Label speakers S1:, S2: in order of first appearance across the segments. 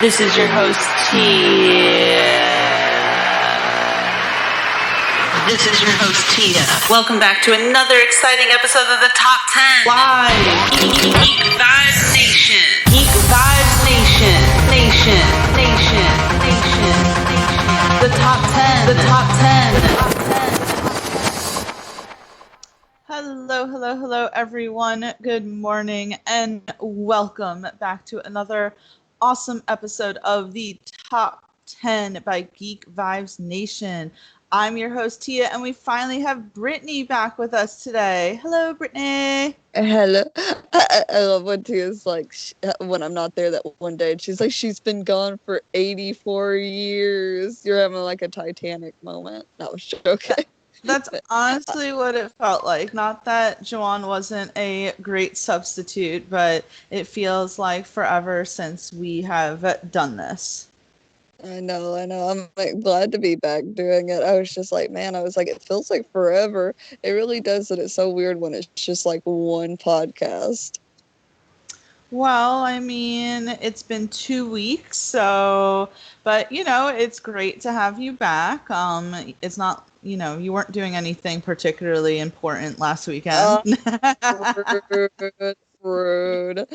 S1: This is your host, Tia. This is your host, Tia. Welcome back to another exciting episode of the Top 10. Live. Geek Vibes Nation. Geek Vibes Nation. Nation. The Top 10. The Top 10. Hello, everyone. Good morning, and welcome back to another awesome episode of the Top 10 by Geek Vibes Nation. I'm your host, Tia, and we finally have Brittany back with us today. Hello, Brittany.
S2: Hello. I love when Tia's like, when I'm not there that one day, and she's like, she's been gone for 84 years. You're having like a Titanic moment. That was joking.
S1: That's honestly what it felt like. Not that Joanne wasn't a great substitute, but it feels like forever since we have done this.
S2: I know. I'm like glad to be back doing it. I was just like, man, I was like, it feels like forever. It really does, and it's so weird when it's just like one podcast.
S1: Well, I mean, it's been 2 weeks, so, but it's great to have you back. It's not, you weren't doing anything particularly important last weekend.
S2: Rude.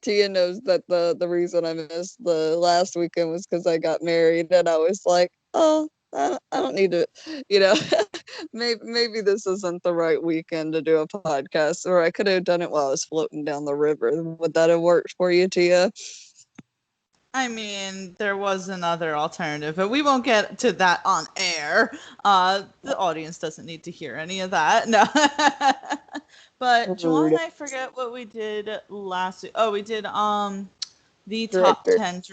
S2: Tia knows that the reason I missed the last weekend was because I got married, and I was like, oh, I don't need to, maybe this isn't the right weekend to do a podcast, or I could have done it while I was floating down the river. Would that have worked for you, Tia?
S1: I mean, there was another alternative, but we won't get to that on air. The audience doesn't need to hear any of that. No. But Joanne and I forget what we did last week. Oh, we did the top 10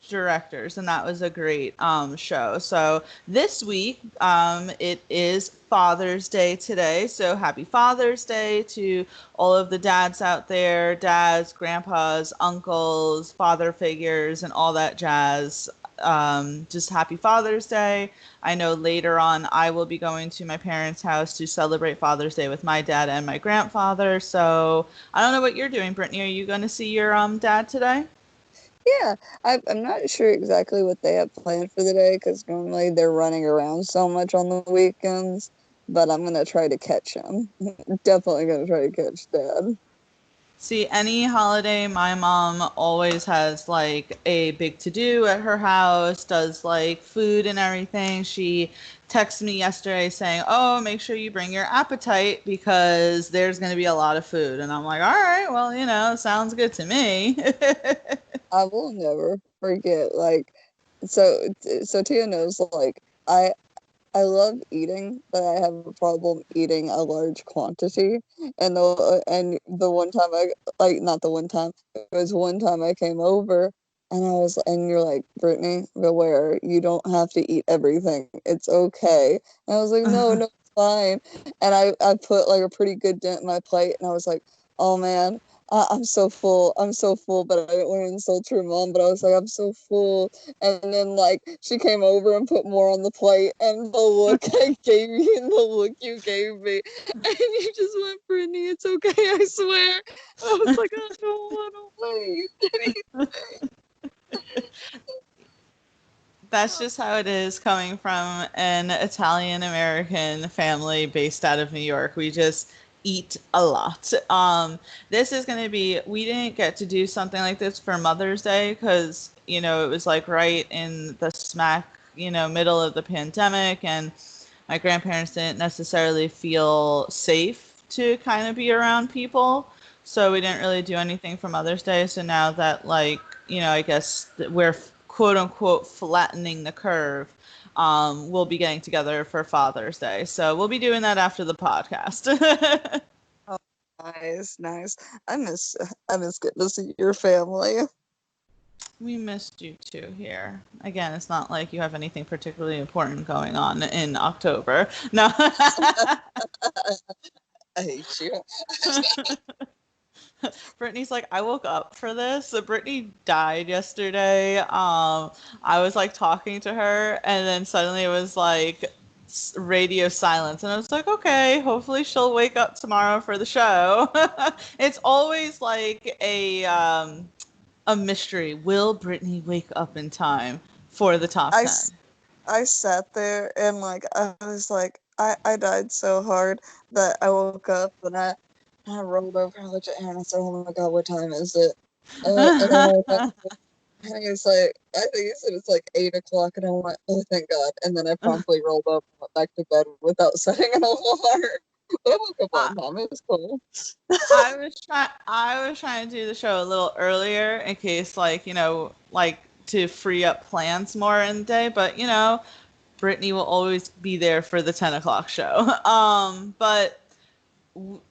S1: directors, and that was a great show. So this week it is Father's Day today, so happy Father's Day to all of the dads out there, dads, grandpas, uncles, father figures, and all that jazz. Just happy Father's Day. I know later on I will be going to my parents' house to celebrate Father's Day with my dad and my grandfather. So I don't know what you're doing, Brittany. Are you going to see your dad today?
S2: Yeah, I'm not sure exactly what they have planned for the day, because normally they're running around so much on the weekends, but I'm going to try to catch him. Definitely going to try to catch Dad.
S1: See, any holiday, my mom always has like a big to-do at her house, does like food and everything. She texted me yesterday saying, oh, make sure you bring your appetite because there's going to be a lot of food. And I'm like, all right, well, sounds good to me.
S2: I will never forget, like, so Tia knows, like, I love eating, but I have a problem eating a large quantity. And the one time not the one time, it was one time I came over, and you're like, Brittany, beware, you don't have to eat everything. It's okay. And I was like, no, it's fine. And I put like a pretty good dent in my plate, and I was like, oh man, I'm so full. I'm so full, but I didn't want to insult your mom, but I was like, I'm so full. And then, like, she came over and put more on the plate, and the look I gave you and the look you gave me, and you just went, Brittany, it's okay, I swear. I was like, I don't want to wait.
S1: That's just how it is coming from an Italian American family based out of New York. We just eat a lot. This is going to be, we didn't get to do something like this for Mother's Day because, it was like right in the smack, middle of the pandemic, and my grandparents didn't necessarily feel safe to kind of be around people. So we didn't really do anything for Mother's Day. So now that, like, I guess we're quote unquote flattening the curve, we'll be getting together for Father's Day. So we'll be doing that after the podcast.
S2: Oh, nice. I miss getting to see your family.
S1: We missed you too here. Again, it's not like you have anything particularly important going on in October. No.
S2: I hate you.
S1: Brittany's like, I woke up for this. So Brittany died yesterday. I was like talking to her, and then suddenly it was like radio silence, and I was like, okay, hopefully she'll wake up tomorrow for the show. It's always like a a mystery. Will Brittany wake up in time for the top
S2: I,
S1: 10?
S2: I sat there and like I was like I died so hard that I woke up and I rolled over and looked at Aaron and said, "Oh my god, what time is it?" And I woke up and he was like, I think he said it's like 8 o'clock, and I went, "Oh, thank God!" And then I promptly rolled up and went back to bed without setting an alarm. But I woke up
S1: I,
S2: on time. It was cool.
S1: I was trying to do the show a little earlier in case, like, like to free up plans more in the day. But Brittany will always be there for the 10 o'clock show. But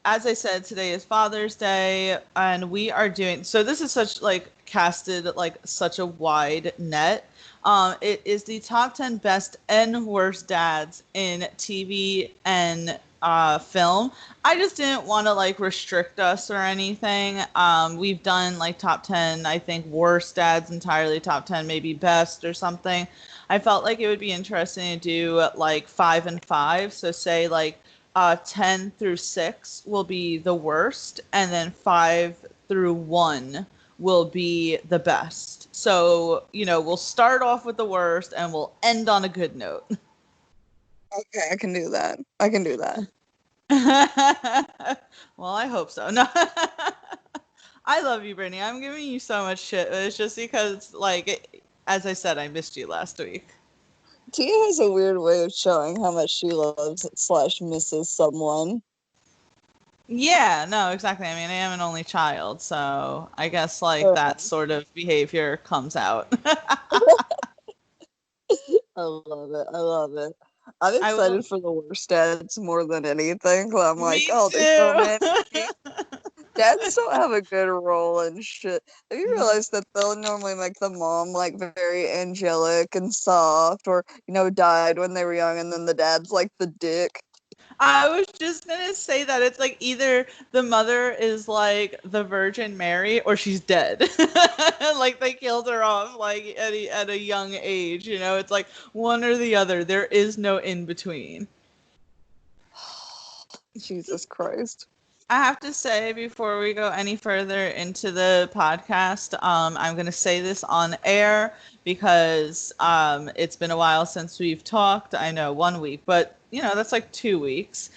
S1: as I said, today is Father's Day, and we are doing so. This is such like casted like such a wide net. It is the top 10 best and worst dads in TV and film. I just didn't want to like restrict us or anything. We've done like top 10, I think worst dads entirely, top 10 maybe best or something. I felt like it would be interesting to do like 5 and 5. So say like 10 through 6 will be the worst, and then 5 through 1 will be the best. So, we'll start off with the worst and we'll end on a good note.
S2: Okay, I can do that. I can do that.
S1: Well, I hope so. No. I love you, Brittany. I'm giving you so much shit. It's just because, like, as I said, I missed you last week.
S2: Tia has a weird way of showing how much she loves / misses someone.
S1: Yeah, no, exactly. I mean, I am an only child, so I guess like that sort of behavior comes out.
S2: I love it. I love it. I'm
S1: I will.
S2: excited for the worst dads more than anything. I'm like,
S1: Me
S2: oh, there's so many.
S1: too.
S2: Dads don't have a good role and shit. Have you realized that they'll normally make the mom like very angelic and soft, or died when they were young, and then the dad's like the dick?
S1: I was just gonna say that it's like either the mother is like the Virgin Mary or she's dead. Like they killed her off like at a young age. It's like one or the other. There is no in between.
S2: Jesus Christ.
S1: I have to say before we go any further into the podcast, I'm going to say this on air because it's been a while since we've talked. I know 1 week, but that's like 2 weeks.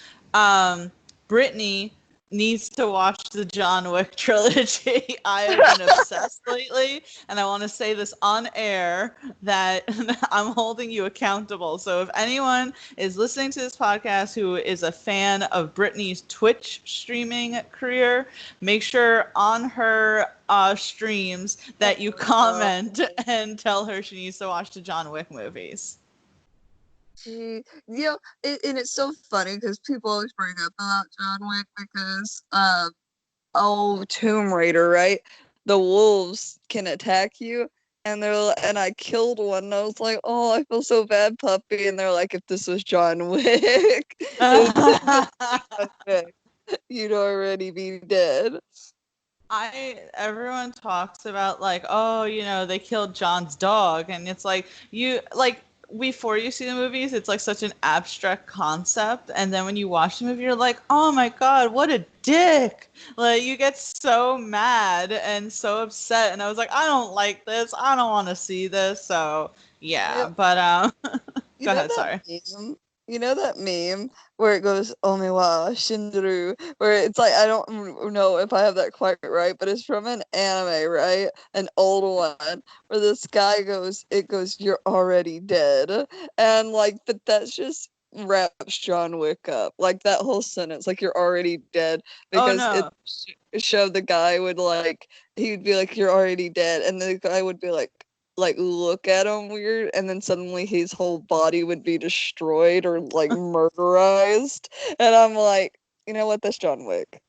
S1: Brittany needs to watch the John Wick trilogy. I have been obsessed lately, and I want to say this on air that I'm holding you accountable. So if anyone is listening to this podcast who is a fan of Brittany's Twitch streaming career, make sure on her streams that you comment and tell her she needs to watch the John Wick movies.
S2: And it's so funny because people always bring up about John Wick because Tomb Raider, right? The wolves can attack you, and I killed one, and I was like, oh, I feel so bad, puppy. And they're like, if this was John Wick, you'd already be dead.
S1: Everyone talks about like, oh, they killed John's dog, and it's like before you see the movies, it's like such an abstract concept, and then when you watch the movie, you're like, oh my god, what a dick! Like you get so mad and so upset, and I was like, I don't like this, I don't want to see this, so yeah. But go ahead, sorry.
S2: That meme where it goes Omiwa Shinduru, where it's like, I don't know if I have that quite right, but it's from an anime, right? An old one where this guy goes, you're already dead. And like, but that's just wraps John Wick up. Like that whole sentence, like you're already dead, because it showed the guy would like, he'd be like, you're already dead. And the guy would be like look at him weird, and then suddenly his whole body would be destroyed or like murderized, and I'm like, you know what, that's John Wick.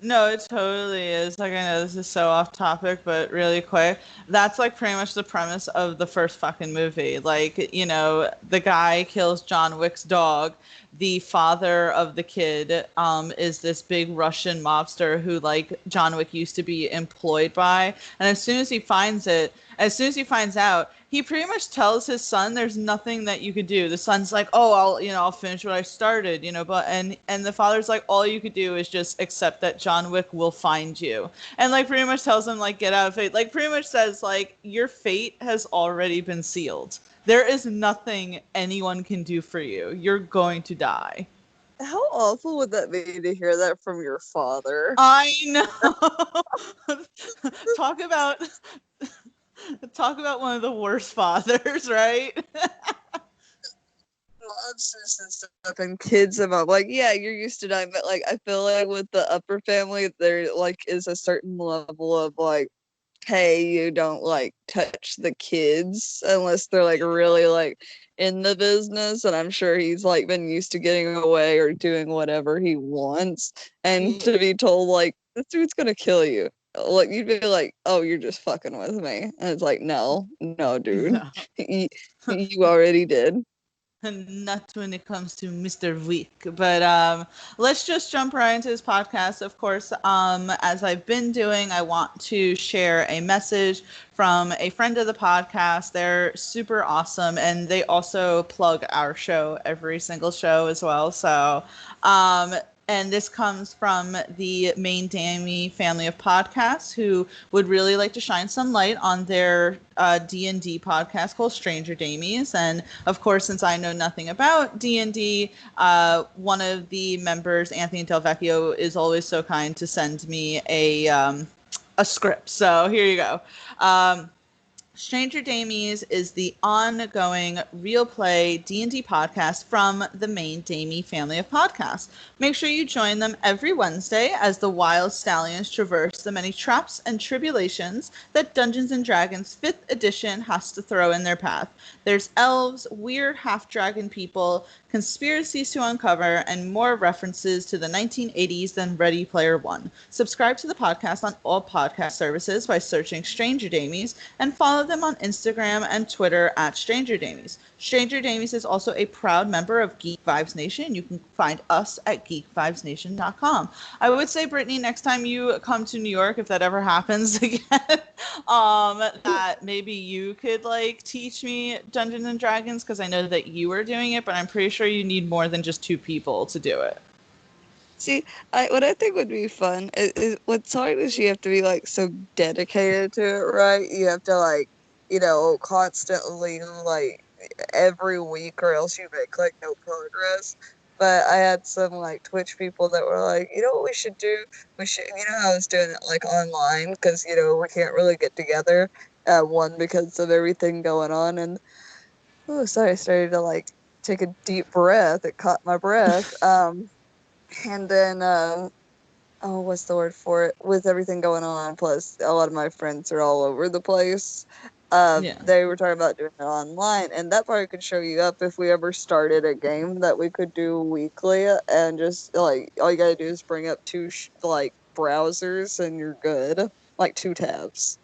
S1: No, it totally is. Like, I know this is so off topic, but really quick, that's like pretty much the premise of the first fucking movie. Like, the guy kills John Wick's dog. The father of the kid is this big Russian mobster who like John Wick used to be employed by. And as soon as he finds out, he pretty much tells his son there's nothing that you could do. The son's like, oh, I'll finish what I started, but and the father's like, all you could do is just accept that John Wick will find you. And like pretty much tells him like, get out of fate. Like pretty much says like, your fate has already been sealed. There is nothing anyone can do for you. You're going to die.
S2: How awful would that be to hear that from your father?
S1: I know. Talk about talk about one of the worst fathers, right?
S2: Monsters and stuff and kids and I'm like, yeah, you're used to dying, but like I feel like with the upper family there like is a certain level of like, hey, you don't like touch the kids unless they're like really like in the business, and I'm sure he's like been used to getting away or doing whatever he wants, and to be told like this dude's gonna kill you, like you'd be like, oh, you're just fucking with me, and it's like, no, dude.
S1: No.
S2: You already did.
S1: Not when it comes to Mr. Wick. But let's just jump right into this podcast. Of course, as I've been doing, I want to share a message from a friend of the podcast. They're super awesome, and they also plug our show every single show as well. So and this comes from the Main Dammy family of podcasts, who would really like to shine some light on their D&D podcast called Stranger Damies. And of course, since I know nothing about D&D, one of the members, Anthony Delvecchio, is always so kind to send me a script. So here you go. Stranger Damies is the ongoing real play D&D podcast from the Main Dammy family of podcasts. Make sure you join them every Wednesday as the wild stallions traverse the many traps and tribulations that Dungeons & Dragons 5th edition has to throw in their path. There's elves, weird half-dragon people, conspiracies to uncover, and more references to the 1980s than Ready Player One. Subscribe to the podcast on all podcast services by searching Stranger Damies, and follow them on Instagram and Twitter at Stranger Damies. Stranger Damies is also a proud member of Geek Vibes Nation. You can find us at geekvibesnation.com. I would say, Brittany, next time you come to New York, if that ever happens again, that maybe you could like teach me Dungeons and Dragons, because I know that you were doing it, but I'm pretty sure you need more than just 2 people to do it.
S2: See, what I think would be fun is what's hard is you have to be like so dedicated to it, right? You have to like, constantly like every week, or else you make like no progress. But I had some like Twitch people that were like, you know what we should do? We should, I was doing it like online because we can't really get together. One, because of everything going on, and oh, sorry, I started to like take a deep breath. It caught my breath. And then, what's the word for it? With everything going on, plus a lot of my friends are all over the place. They were talking about doing it online, and that part could show you up if we ever started a game that we could do weekly, and just like all you gotta do is bring up 2 browsers, and you're good, like 2 tabs.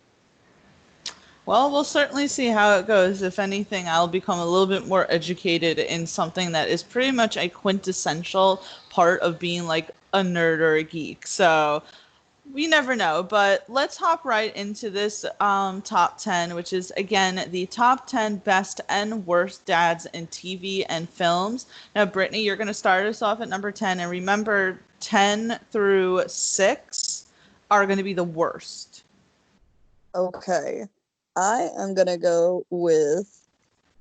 S1: Well, we'll certainly see how it goes. If anything, I'll become a little bit more educated in something that is pretty much a quintessential part of being like a nerd or a geek. So we never know, but let's hop right into this top 10, which is, again, the top 10 best and worst dads in TV and films. Now, Brittany, you're going to start us off at number 10, and remember, 10 through 6 are going to be the worst.
S2: Okay. I am going to go with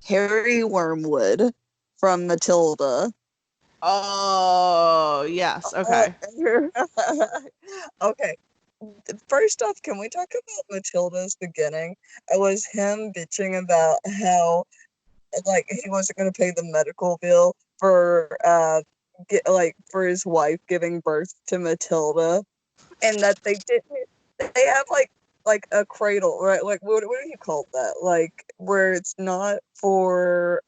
S2: Harry Wormwood from Matilda.
S1: Oh, yes. Okay.
S2: Okay. First off, can we talk about Matilda's beginning? It was him bitching about how, like, he wasn't going to pay the medical bill for, for his wife giving birth to Matilda, and that they have, like a cradle, right? Like, what do you call that? Like, where it's not for...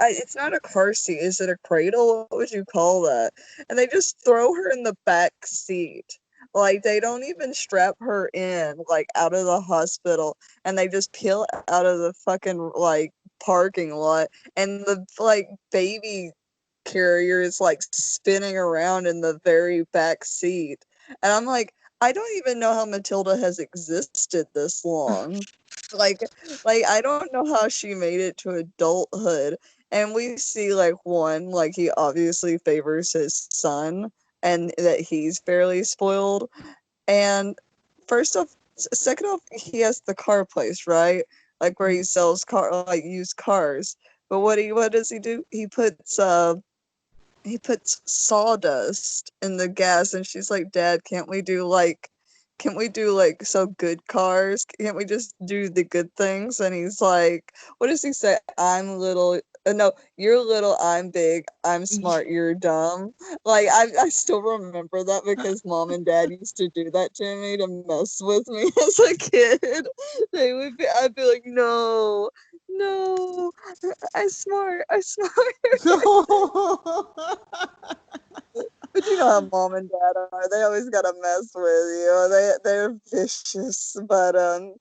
S2: it's not a car seat. Is it a cradle? What would you call that? And they just throw her in the back seat. Like, they don't even strap her in, like, out of the hospital. And they just peel out of the fucking, like, parking lot. And the, like, baby carrier is, like, spinning around in the very back seat. And I'm like, I don't even know how Matilda has existed this long. like I don't know how she made it to adulthood. And we see like one, like he obviously favors his son and that he's fairly spoiled. And first off, second off, he has the car place, right? Like where he sells like used cars. But what does he do? He puts sawdust in the gas, and she's like, Dad, can't we do like so good cars? Can't we just do the good things? And he's like, what does he say? I'm little. No, you're little, I'm big, I'm smart, you're dumb. Like I still remember that because mom and dad used to do that to me to mess with me as a kid. I'd be like, no, no, I'm smart. But you know how mom and dad are. They always gotta mess with you. They're vicious. But I'm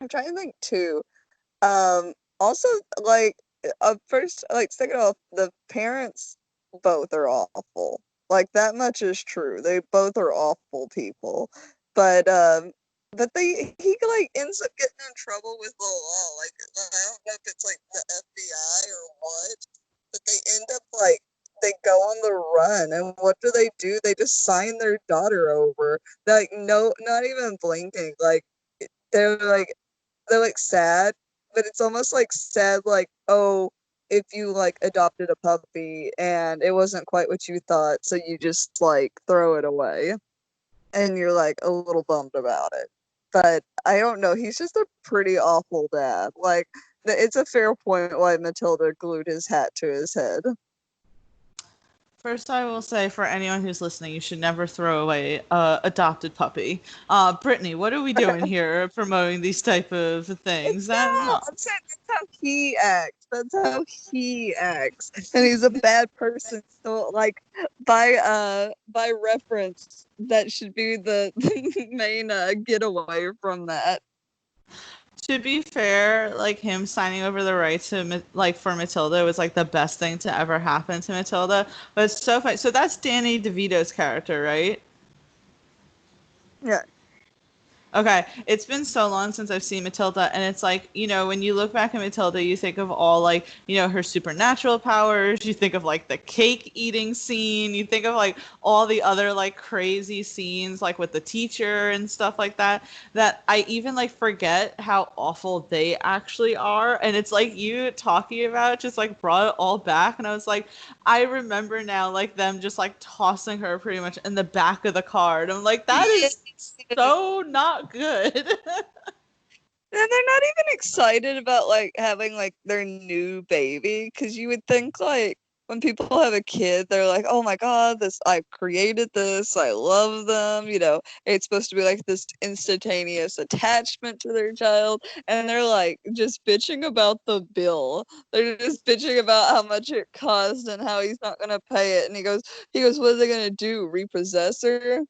S2: trying to think too. Also like first like second off, the parents both are awful. Like that much is true. They both are awful people. But he like ends up getting in trouble with the law. Like I don't know if it's like the FBI or what, but they end up like they go on the run, and what do? They just sign their daughter over. Like no, not even blinking. Like they're like they're like sad, but it's almost like sad, like, oh, if you like adopted a puppy and it wasn't quite what you thought, so you just like throw it away and you're like a little bummed about it. But I don't know, he's just a pretty awful dad. Like it's a fair point why Matilda glued his hat to his head.
S1: First, I will say for anyone who's listening, you should never throw away adopted puppy. Brittany, what are we doing here promoting these type of things?
S2: No, I'm saying that's how he acts. That's how he acts, and he's a bad person. So, like, by reference, that should be the main getaway from that.
S1: To be fair, like him signing over the rights to like for Matilda was like the best thing to ever happen to Matilda. But it's so funny. So that's Danny DeVito's character, right?
S2: Yeah.
S1: Okay, it's been so long since I've seen Matilda, and it's like, you know, when you look back at Matilda, you think of all like, you know, her supernatural powers, you think of like the cake eating scene, you think of like all the other like crazy scenes like with the teacher and stuff like that, that I even like forget how awful they actually are. And it's like you talking about just like brought it all back, and I was like, I remember now like them just like tossing her pretty much in the back of the car. And I'm like, that is so not good.
S2: And they're not even excited about like having like their new baby, because you would think like when people have a kid, they're like, oh my god, this I created this, I love them, you know, it's supposed to be like this instantaneous attachment to their child, and they're like just bitching about the bill. They're just bitching about how much it cost and how he's not gonna pay it. And he goes, what are they gonna do? Repossess her?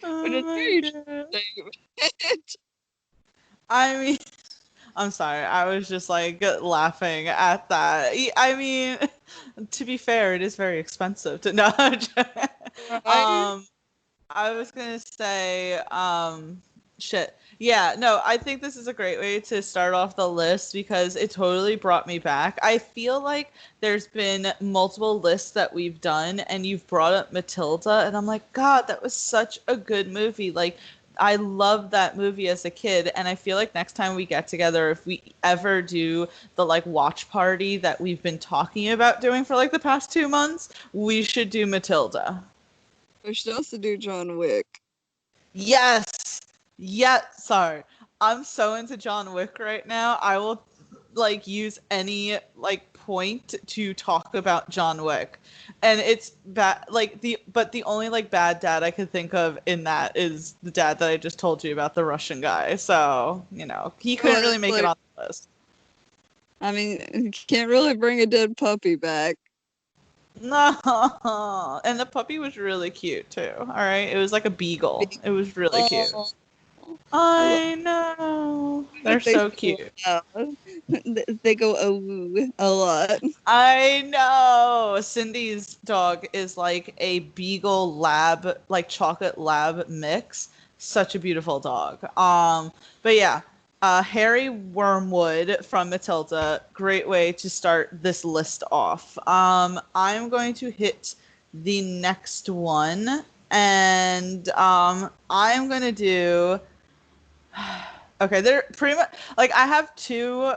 S2: But it's very
S1: I mean, I'm sorry. I was just like laughing at that. I mean, to be fair, it is very expensive to know. I was gonna say, shit. Yeah, no, I think this is a great way to start off the list because it totally brought me back. I feel like there's been multiple lists that we've done, and you've brought up Matilda, and I'm like, God, that was such a good movie. Like, I loved that movie as a kid, and I feel like next time we get together, if we ever do the like watch party that we've been talking about doing for like the past 2 months, we should do Matilda.
S2: We should also do John Wick.
S1: Yes. Yeah, sorry. I'm so into John Wick right now. I will like use any like point to talk about John Wick. And it's bad like the only like bad dad I could think of in that is the dad that I just told you about, the Russian guy. So, you know, he couldn't really make it on the list.
S2: I mean, you can't really bring a dead puppy back.
S1: No. And the puppy was really cute too. All right. It was like a beagle. It was really cute. I know. They're so cute.
S2: They go oh a lot.
S1: I know. Cindy's dog is like a beagle lab, like chocolate lab mix such a beautiful dog. But yeah, Harry Wormwood from Matilda, great way to start this list off. I'm going to hit the next one, and I'm going to do. Okay, they're pretty much like I have two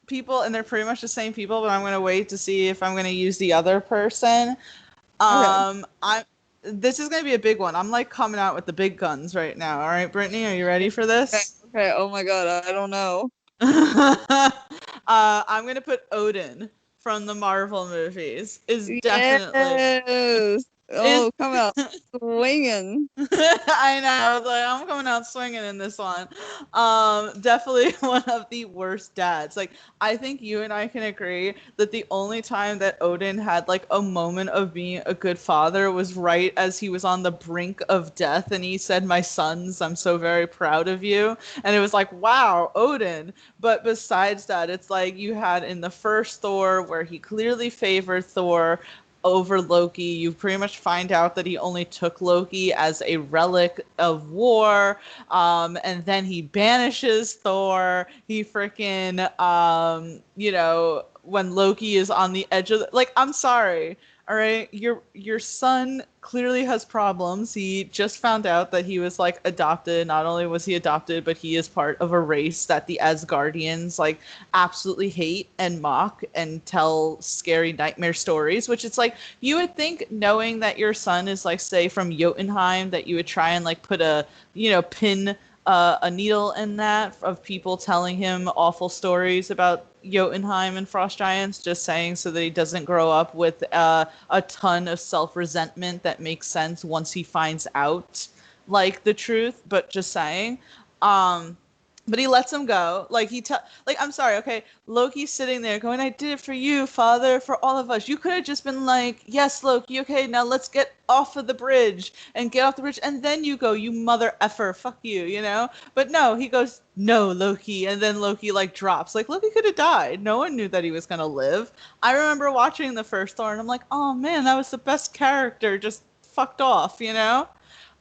S1: people, and they're pretty much the same people, but I'm going to wait to see if I'm going to use the other person.
S2: Okay.
S1: I This is gonna be a big one. I'm like coming out with the big guns right now. All right, Brittany, are you ready for
S2: Okay.
S1: this?
S2: Okay. Oh my god, I don't know.
S1: I'm gonna put Odin from the Marvel movies. Is definitely
S2: Yes.
S1: is
S2: Oh, come out swinging.
S1: I know. I was like, I'm coming out swinging in this one. Definitely one of the worst dads. Like, I think you and I can agree that the only time that Odin had like a moment of being a good father was right as he was on the brink of death, and he said, "My sons, I'm so very proud of you." And it was like, wow, Odin. But besides that, it's like you had in the first Thor where he clearly favored Thor over Loki. You pretty much find out that he only took Loki as a relic of war. And then he banishes Thor. He freaking, when Loki is on the edge of like, I'm sorry. All right, your son clearly has problems. He just found out that he was like adopted. Not only was he adopted, but he is part of a race that the Asgardians like absolutely hate and mock and tell scary nightmare stories, which it's like you would think knowing that your son is like say from Jotunheim that you would try and like put a pin a needle in that of people telling him awful stories about Jotunheim and frost giants, just saying so that he doesn't grow up with a ton of self-resentment that makes sense once he finds out like the truth, but just saying. um but he lets him go. Like like I'm sorry, okay. Loki's sitting there going, "I did it for you, father, for all of us." You could have just been like, "Yes, Loki, okay, now let's get off of the bridge and get off the bridge, and then you go, you mother effer, fuck you, you know?" But no, he goes, "No, Loki," and then Loki like drops. Like Loki could have died. No one knew that he was gonna live. I remember watching the first Thor, and I'm like, "Oh man, that was the best character, just fucked off," you know?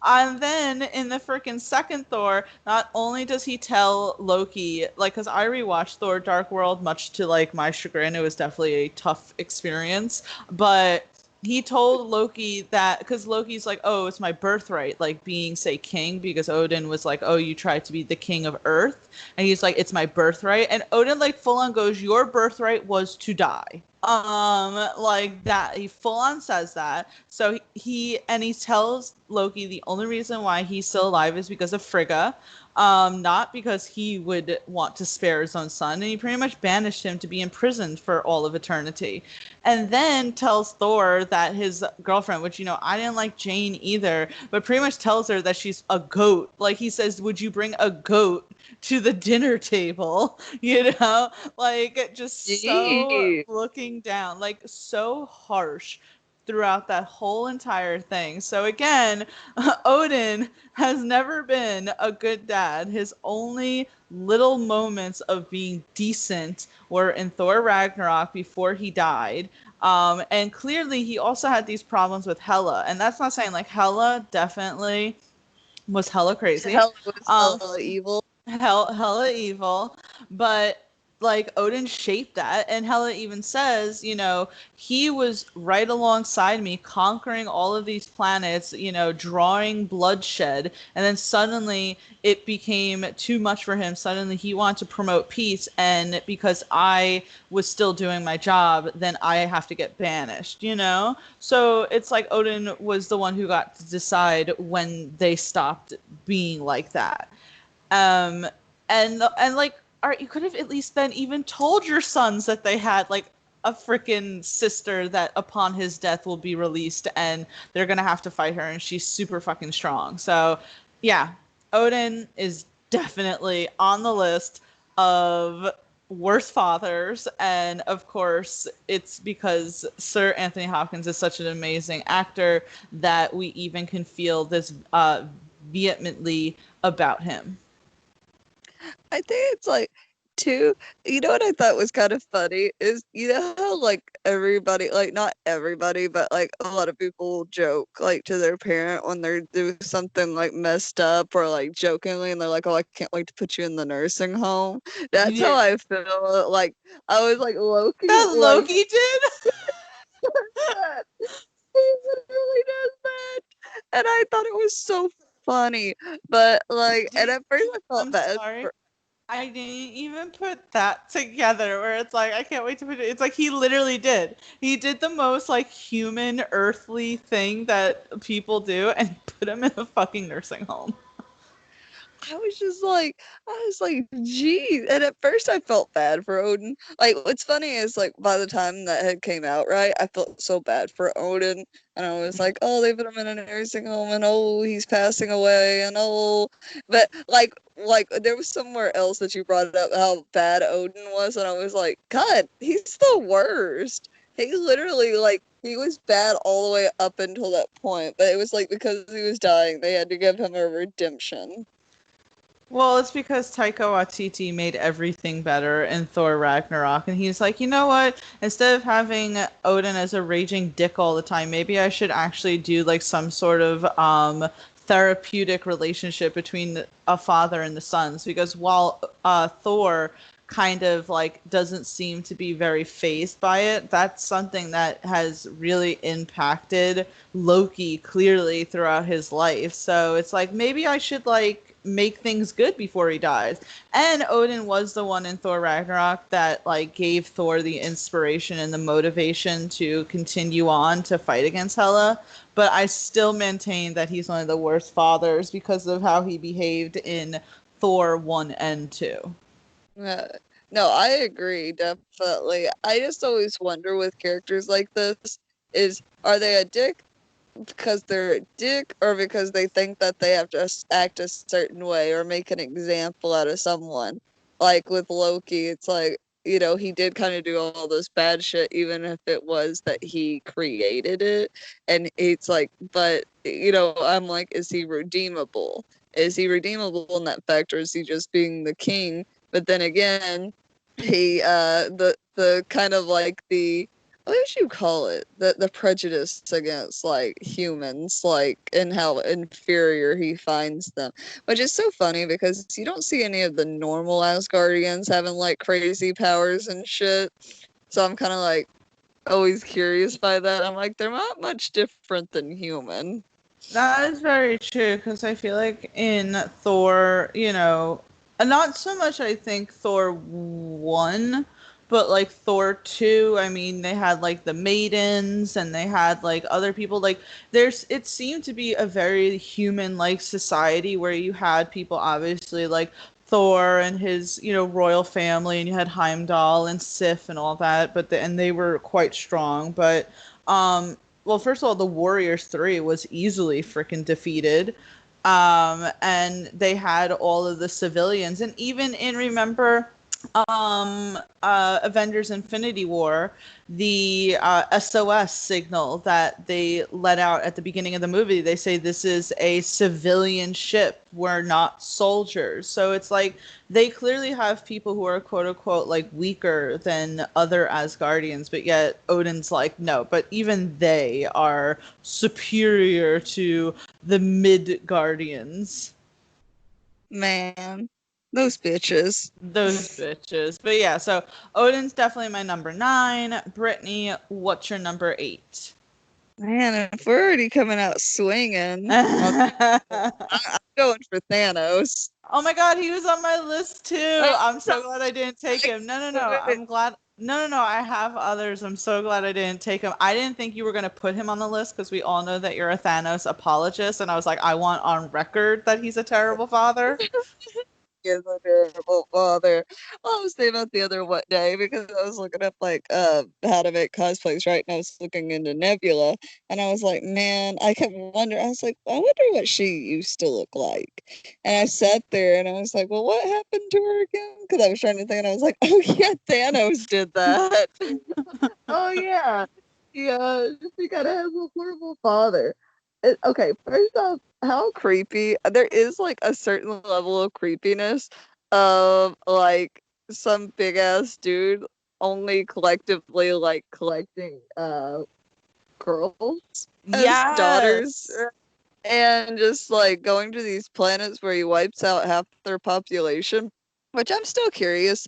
S1: And then in the freaking second Thor, not only does he tell Loki, like, because I rewatched Thor Dark World, much to like my chagrin, it was definitely a tough experience. But he told Loki that because Loki's like, "Oh, it's my birthright," like being, say, king, because Odin was like, "Oh, you tried to be the king of Earth," and he's like, "It's my birthright," and Odin like full on goes, "Your birthright was to die." Like that, he full on says that. So he tells Loki the only reason why he's still alive is because of Frigga, not because he would want to spare his own son. And he pretty much banished him to be imprisoned for all of eternity. And then tells Thor that his girlfriend, which, I didn't like Jane either, but pretty much tells her that she's a goat. Like he says, "Would you bring a goat to the dinner table?" Like just so
S2: Gee.
S1: looking down, like so harsh throughout that whole entire thing. So again, Odin has never been a good dad. His only little moments of being decent were in Thor Ragnarok before he died. And clearly he also had these problems with Hela. And that's not saying like Hela definitely was hella crazy.
S2: Hell was
S1: Um,
S2: hella evil.
S1: hella evil, but like Odin shaped that, and Hela even says, he was right alongside me, conquering all of these planets, drawing bloodshed, and then suddenly it became too much for him. Suddenly he wanted to promote peace, and because I was still doing my job, then I have to get banished. So it's like Odin was the one who got to decide when they stopped being like that. um and like, all right, you could have at least then even told your sons that they had like a freaking sister that upon his death will be released, and they're gonna have to fight her, and she's super fucking strong. So yeah, Odin is definitely on the list of worst fathers. And of course it's because Sir Anthony Hopkins is such an amazing actor that we even can feel this vehemently about him.
S2: I think it's like Too, you know what I thought was kind of funny is, you know how like everybody, like not everybody, but like a lot of people joke like to their parent when they're doing something like messed up or like jokingly, and they're like, "Oh, I can't wait to put you in the nursing home." That's how
S1: Yeah.
S2: I feel. Like I was like Loki,
S1: That
S2: like
S1: Loki did?
S2: that. He literally does that, and I thought it was so funny. But like, and at first I felt
S1: I'm
S2: bad
S1: sorry.
S2: for.
S1: I didn't even put that together where it's like, I can't wait to put it. It's like he literally did. He did the most like human, earthly thing that people do and put him in a fucking nursing home.
S2: I was like, geez. And at first I felt bad for Odin. Like, what's funny is, like, by the time that had came out, right, I felt so bad for Odin. And I was like, oh, they put him in a nursing home, and oh, he's passing away, and oh. But, there was somewhere else that you brought up how bad Odin was, and I was like, God, he's the worst. He literally, like, he was bad all the way up until that point, but it was like because he was dying, they had to give him a redemption.
S1: Well, it's because Taika Waititi made everything better in Thor Ragnarok, and he's like, you know what? Instead of having Odin as a raging dick all the time, maybe I should actually do like some sort of therapeutic relationship between a father and the sons. Because while Thor kind of like doesn't seem to be very phased by it, that's something that has really impacted Loki clearly throughout his life. So it's like maybe I should like make things good before he dies. And Odin was the one in Thor Ragnarok that like gave Thor the inspiration and the motivation to continue on to fight against Hela. But I still maintain that he's one of the worst fathers because of how he behaved in Thor 1 and 2.
S2: Yeah. No, I agree, definitely. I just always wonder with characters like this is, are they a dick because they're a dick, or because they think that they have to act a certain way or make an example out of someone? Like with Loki, it's like, he did kind of do all this bad shit, even if it was that he created it. And it's like, but, I'm like, is he redeemable? Is he redeemable in that fact, or is he just being the king? But then again, he the kind of like the, what would you call it, the prejudice against like humans, like, and how inferior he finds them, which is so funny because you don't see any of the normal Asgardians having like crazy powers and shit. So I'm kind of like always curious by that. I'm like, they're not much different than human.
S1: That is very true because I feel like in Thor, not so much I think Thor 1, but like Thor 2, I mean, they had like the maidens and they had like other people. Like, it seemed to be a very human like society where you had people obviously like Thor and his, royal family, and you had Heimdall and Sif and all that, and they were quite strong. But well, first of all, the Warriors 3 was easily freaking defeated. And they had all of the civilians. And even in, remember, Avengers Infinity War, the SOS signal that they let out at the beginning of the movie, they say this is a civilian ship. We're not soldiers. So it's like they clearly have people who are quote unquote like weaker than other Asgardians, but yet Odin's like, no, but even they are superior to the Midgardians.
S2: Man, those bitches.
S1: Those bitches. But yeah, so Odin's definitely my number 9. Brittany, what's your number 8?
S2: Man, if we're already coming out swinging, I'm going for Thanos.
S1: Oh my god, he was on my list too.
S2: I'm
S1: I'm
S2: so
S1: so glad I didn't take him. No, no, no.
S2: excited.
S1: I'm glad. No, no, no. I have others. I'm so glad I didn't take him. I didn't think you were going to put him on the list because we all know that you're a Thanos apologist. And I was like, I want on record that he's a terrible father.
S2: Is a terrible father. Well, I was thinking about the other what day because I was looking up like how to make cosplays, right? And I was looking into Nebula, and I was like, man, I kept wondering. I was like, I wonder what she used to look like. And I sat there and I was like, well, what happened to her again? Because I was trying to think, and I was like, oh yeah, Thanos did that. Oh yeah, yeah. She gotta have a horrible father. Okay, first off, how creepy. There is like a certain level of creepiness of like some big ass dude only collectively like collecting girls as daughters
S1: Yes.
S2: and just like going to these planets where he wipes out half their population, which I'm still curious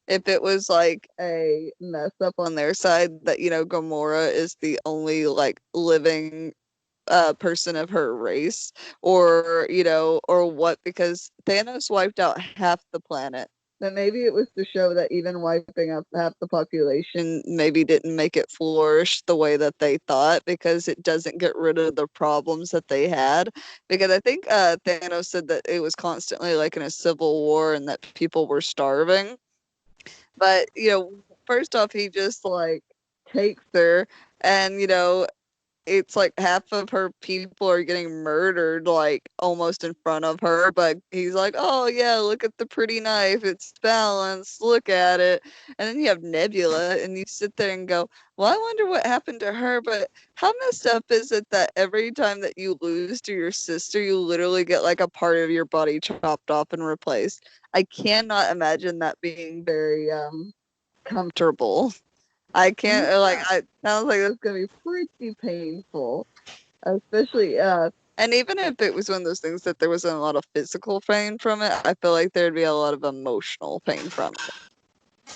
S2: if it was like a mess up on their side that, Gamora is the only like living person of her race, or or what, because Thanos wiped out half the planet. Then maybe it was to show that even wiping out half the population maybe didn't make it flourish the way that they thought, because it doesn't get rid of the problems that they had. Because I think Thanos said that it was constantly like in a civil war and that people were starving. But first off, he just like takes her, and it's like half of her people are getting murdered like almost in front of her, but he's like, oh yeah, look at the pretty knife, it's balanced, look at it. And then you have Nebula and you sit there and go, well, I wonder what happened to her. But how messed up is it that every time that you lose to your sister, you literally get like a part of your body chopped off and replaced? I cannot imagine that being very comfortable. I can't like
S1: Yeah.
S2: I sounds like that's gonna be pretty painful. Especially and even if it was one of those things that there wasn't a lot of physical pain from it, I feel like there'd be a lot of emotional pain from it.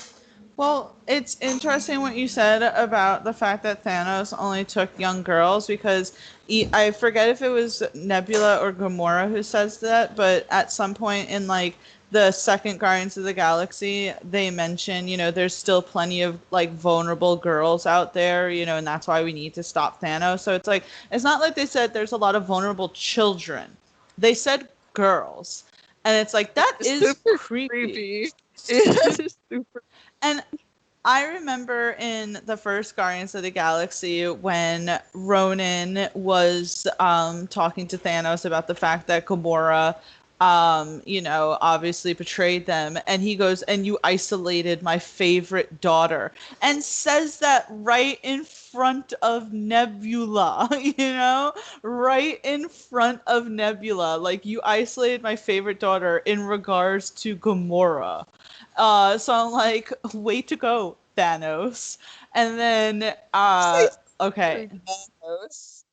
S1: Well, it's interesting what you said about the fact that Thanos only took young girls because I forget if it was Nebula or Gamora who says that, but at some point in like the second Guardians of the Galaxy, they mention, there's still plenty of like vulnerable girls out there, and that's why we need to stop Thanos. So it's like, it's not like they said there's a lot of vulnerable children. They said girls. And it's like, that
S2: It's
S1: is
S2: super
S1: creepy.
S2: creepy. It's super
S1: And I remember in the first Guardians of the Galaxy when Ronan was talking to Thanos about the fact that Gamora, obviously betrayed them. And he goes, and you isolated my favorite daughter. And says that right in front of Nebula, right in front of Nebula. Like, you isolated my favorite daughter in regards to Gamora. So I'm like, way to go, Thanos. And then,
S2: say
S1: okay.
S2: Thanos.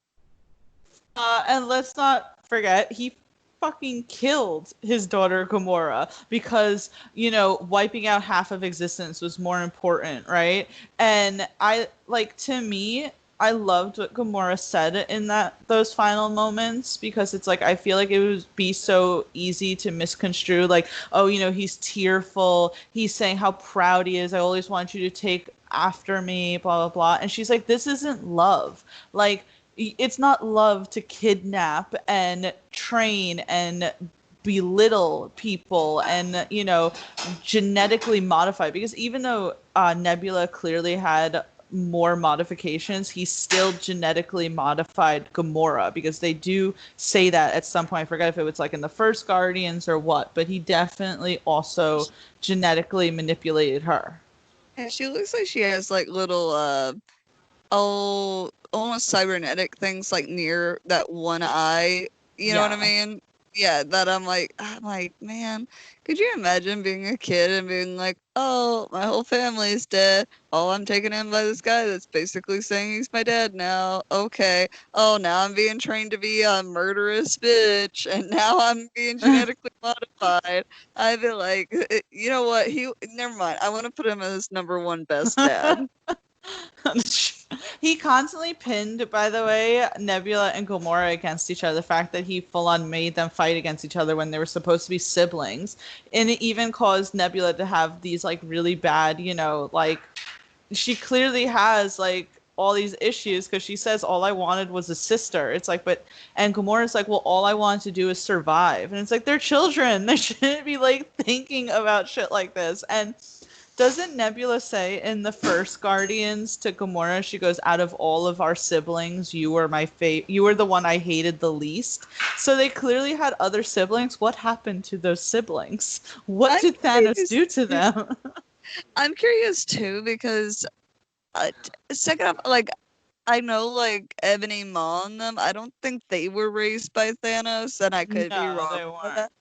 S1: And let's not forget, he fucking killed his daughter Gamora because, wiping out half of existence was more important, right? And to me, I loved what Gamora said in those final moments, because it's like I feel like it would be so easy to misconstrue, like, oh, he's tearful, he's saying how proud he is, I always want you to take after me, blah blah blah. And she's like, this isn't love. Like, it's not love to kidnap and train and belittle people and genetically modify, because even though Nebula clearly had more modifications, he still genetically modified Gamora, because they do say that at some point. I forget if it was like in the first Guardians or what, but he definitely also genetically manipulated her.
S2: And she looks like she has like little oh, almost cybernetic things like near that one eye. You know what I
S1: Yeah.
S2: mean? Yeah, that I'm like, man, could you imagine being a kid and being like, oh, my whole family's dead. Oh, I'm taken in by this guy that's basically saying he's my dad now. Okay. Oh, now I'm being trained to be a murderous bitch, and now I'm being genetically modified. I'd be like, you know what? Never mind. I want to put him as number one best dad.
S1: He constantly pinned, by the way, Nebula and Gamora against each other. The fact that he full on made them fight against each other when they were supposed to be siblings. And it even caused Nebula to have these like really bad, like, she clearly has like all these issues because she says all I wanted was a sister. It's like, but, and Gamora's like, well, all I want to do is survive. And it's like, they're children. They shouldn't be like thinking about shit like this. And doesn't Nebula say in the first Guardians to Gamora, she goes, out of all of our siblings, you were you were the one I hated the least. So they clearly had other siblings. What happened to those siblings? What
S2: I'm
S1: did Thanos
S2: curious.
S1: do to them?
S2: I'm curious too because second off, like I know like Ebony Maw and them. I don't think they were raised by Thanos, and I could be
S1: No,
S2: wrong
S1: they
S2: about
S1: weren't.
S2: that.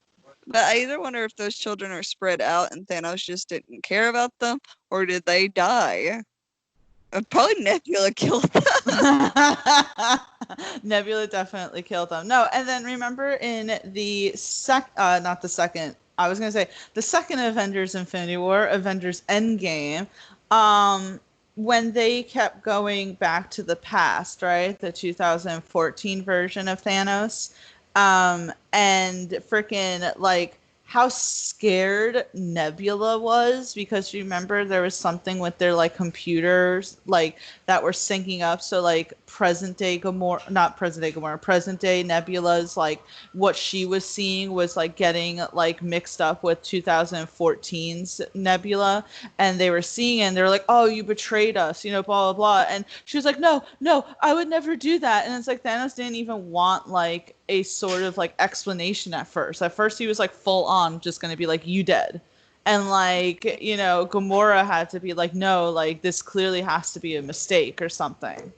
S2: But I either wonder if those children are spread out and Thanos just didn't care about them, or did they die? Probably Nebula killed them.
S1: Nebula definitely killed them. No, and then remember in the not the second, I was gonna say the second Avengers Infinity War, Avengers Endgame, when they kept going back to the past, right? The 2014 version of Thanos, and freaking like how scared Nebula was because you remember there was something with their like computers like that were syncing up. So like present day Gamora, not present day Gamora, present day Nebula's like what she was seeing was like getting like mixed up with 2014's Nebula, and they were seeing it and they were like, oh, you betrayed us, you know, blah blah blah. And she was like, no, I would never do that. And it's like Thanos didn't even want like a sort of like explanation at first. At first he was like full on just gonna be like, you dead. And like, you know, Gamora had to be like, no, like this clearly has to be a mistake or something.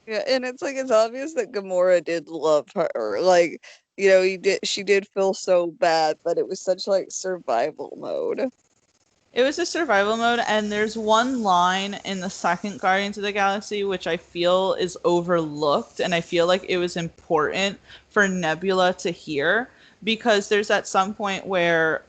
S2: Yeah, and it's like it's obvious that Gamora did love her. Like, you know, she did feel so bad, but it was such like survival mode.
S1: It was a survival mode, and there's one line in the second Guardians of the Galaxy which I feel is overlooked, and I feel like it was important for Nebula to hear because there's at some point where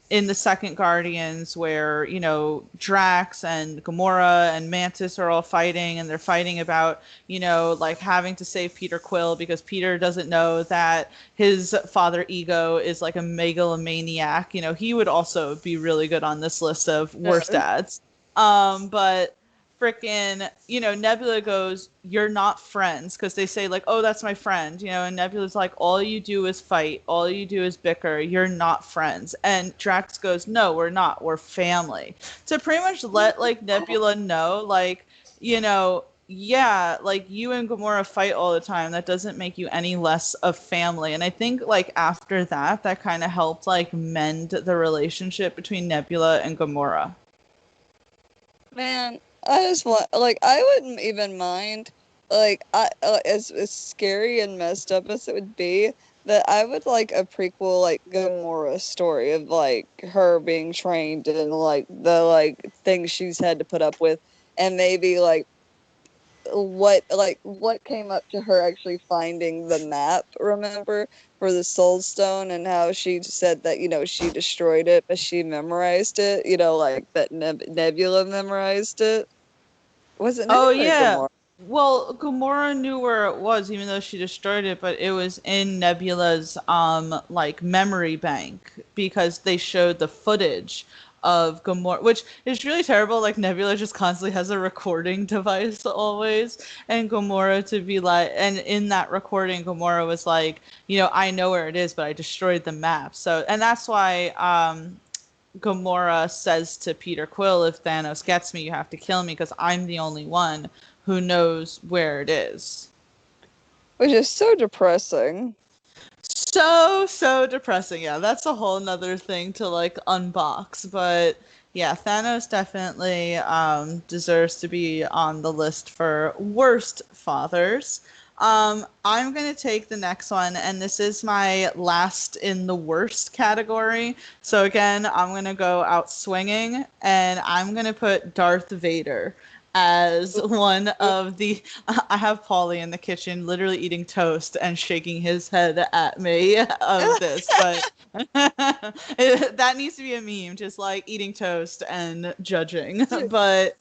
S1: in the second Guardians where, you know, Drax and Gamora and Mantis are all fighting and they're fighting about, you know, like having to save Peter Quill because Peter doesn't know that his father Ego is like a megalomaniac. You know, he would also be really good on this list of worst dads. But freaking, you know, Nebula goes, you're not friends, because they say like, oh, that's my friend, you know, and Nebula's like, all you do is fight, all you do is bicker, you're not friends. And Drax goes, no, we're not, we're family, to pretty much let like Nebula know like, you know, yeah, like you and Gamora fight all the time, that doesn't make you any less of family. And I think like after that kind of helped like mend the relationship between Nebula and Gamora.
S2: Man, I just want like I wouldn't even mind like I as scary and messed up as it would be that I would like a prequel like Gamora story of like her being trained and like the like things she's had to put up with, and maybe what came up to her actually finding the map, remember, for the Soul Stone, and how she said that, you know, she destroyed it but she memorized it, you know, like that Nebula memorized it. Was it
S1: Oh
S2: Nebula or
S1: yeah.
S2: Gamora?
S1: Well, Gamora knew where it was, even though she destroyed it, but it was in Nebula's like memory bank because they showed the footage of Gamora, which is really terrible. Like Nebula just constantly has a recording device always, and Gamora to be like, and in that recording, Gamora was like, you know, I know where it is, but I destroyed the map. So, and that's why Gamora says to Peter Quill, if Thanos gets me, you have to kill me because I'm the only one who knows where it is.
S2: Which is so depressing.
S1: So depressing. Yeah, that's a whole nother thing to like unbox. But yeah, Thanos definitely deserves to be on the list for worst fathers. I'm going to take the next one, and this is my last in the worst category. So again, I'm going to go out swinging, and I'm going to put Darth Vader as one of the. I have Paulie in the kitchen literally eating toast and shaking his head at me of this, but that needs to be a meme, just like eating toast and judging. But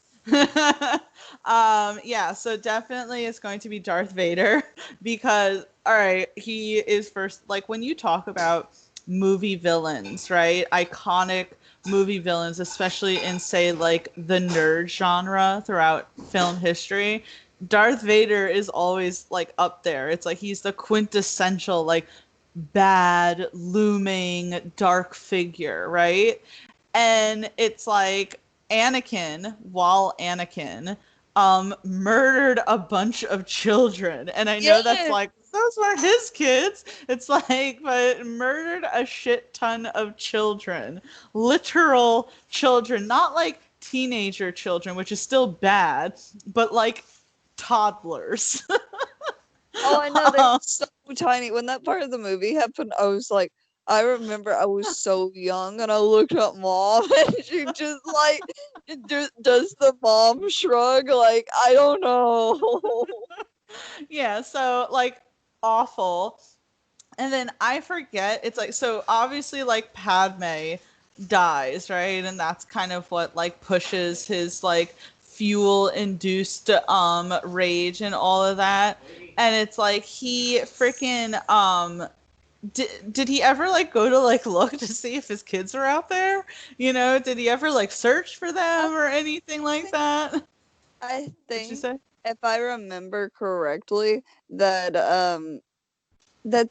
S1: yeah, so definitely it's going to be Darth Vader because all right, he is first, like when you talk about movie villains, right? Iconic movie villains, especially in say like the nerd genre throughout film history, Darth Vader is always like up there. It's like he's the quintessential like bad looming dark figure, right? And it's like Anakin, while Anakin murdered a bunch of children, and I know that's
S2: Yes.
S1: like those were his kids. It's like, but murdered a shit ton of children, literal children, not like teenager children, which is still bad, but like toddlers.
S2: Oh, I know, they were so tiny. When that part of the movie happened, I was like, I remember I was so young and I looked at mom and she just like does the mom shrug like I don't know.
S1: Yeah, so like awful. And then I forget, it's like, so obviously like Padme dies, right? And that's kind of what like pushes his like fuel induced rage and all of that. And it's like he freaking did he ever like go to like look to see if his kids were out there? You know, did he ever like search for
S2: I
S1: them or anything like
S2: think
S1: that?
S2: I
S1: What'd you
S2: think
S1: say?
S2: if I remember correctly that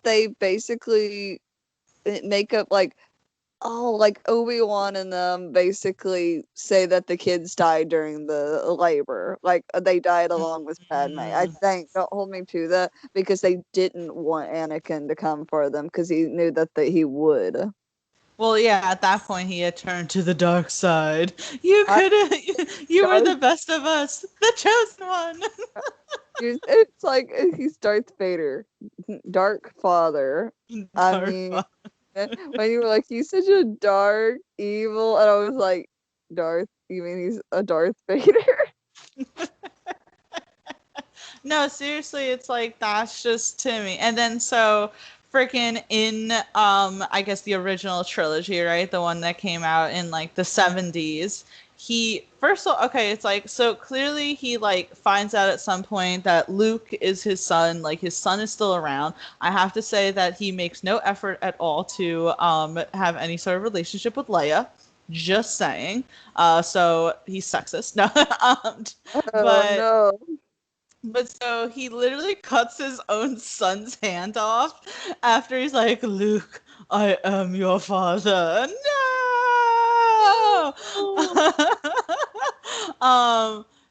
S2: they basically make up like oh, like Obi-Wan and them basically say that the kids died during the labor. Like they died along with Padme. I
S1: Mm.
S2: think, don't hold me to that, because they didn't want Anakin to come for them because he knew that he would.
S1: Well, yeah, at that point he had turned to the dark side. You
S2: I
S1: could have, you were
S2: Darth,
S1: the best of us, the chosen one.
S2: it's like he's Darth Vader, Dark Father. I
S1: Dark
S2: mean,
S1: Father.
S2: when you were like, he's such a dark, evil, and I was like, Darth, you mean he's a Darth Vader?
S1: No, seriously, it's like that's just to me. And then so freaking in I guess the original trilogy, right? The one that came out in like the 70s. He first of all, okay, it's like so clearly he like finds out at some point that Luke is his son, like his son is still around. I have to say that he makes no effort at all to have any sort of relationship with Leia. Just saying. So he's sexist. No.
S2: Oh
S1: But
S2: no.
S1: so he literally cuts his own son's hand off after he's like, Luke, I am your father. No!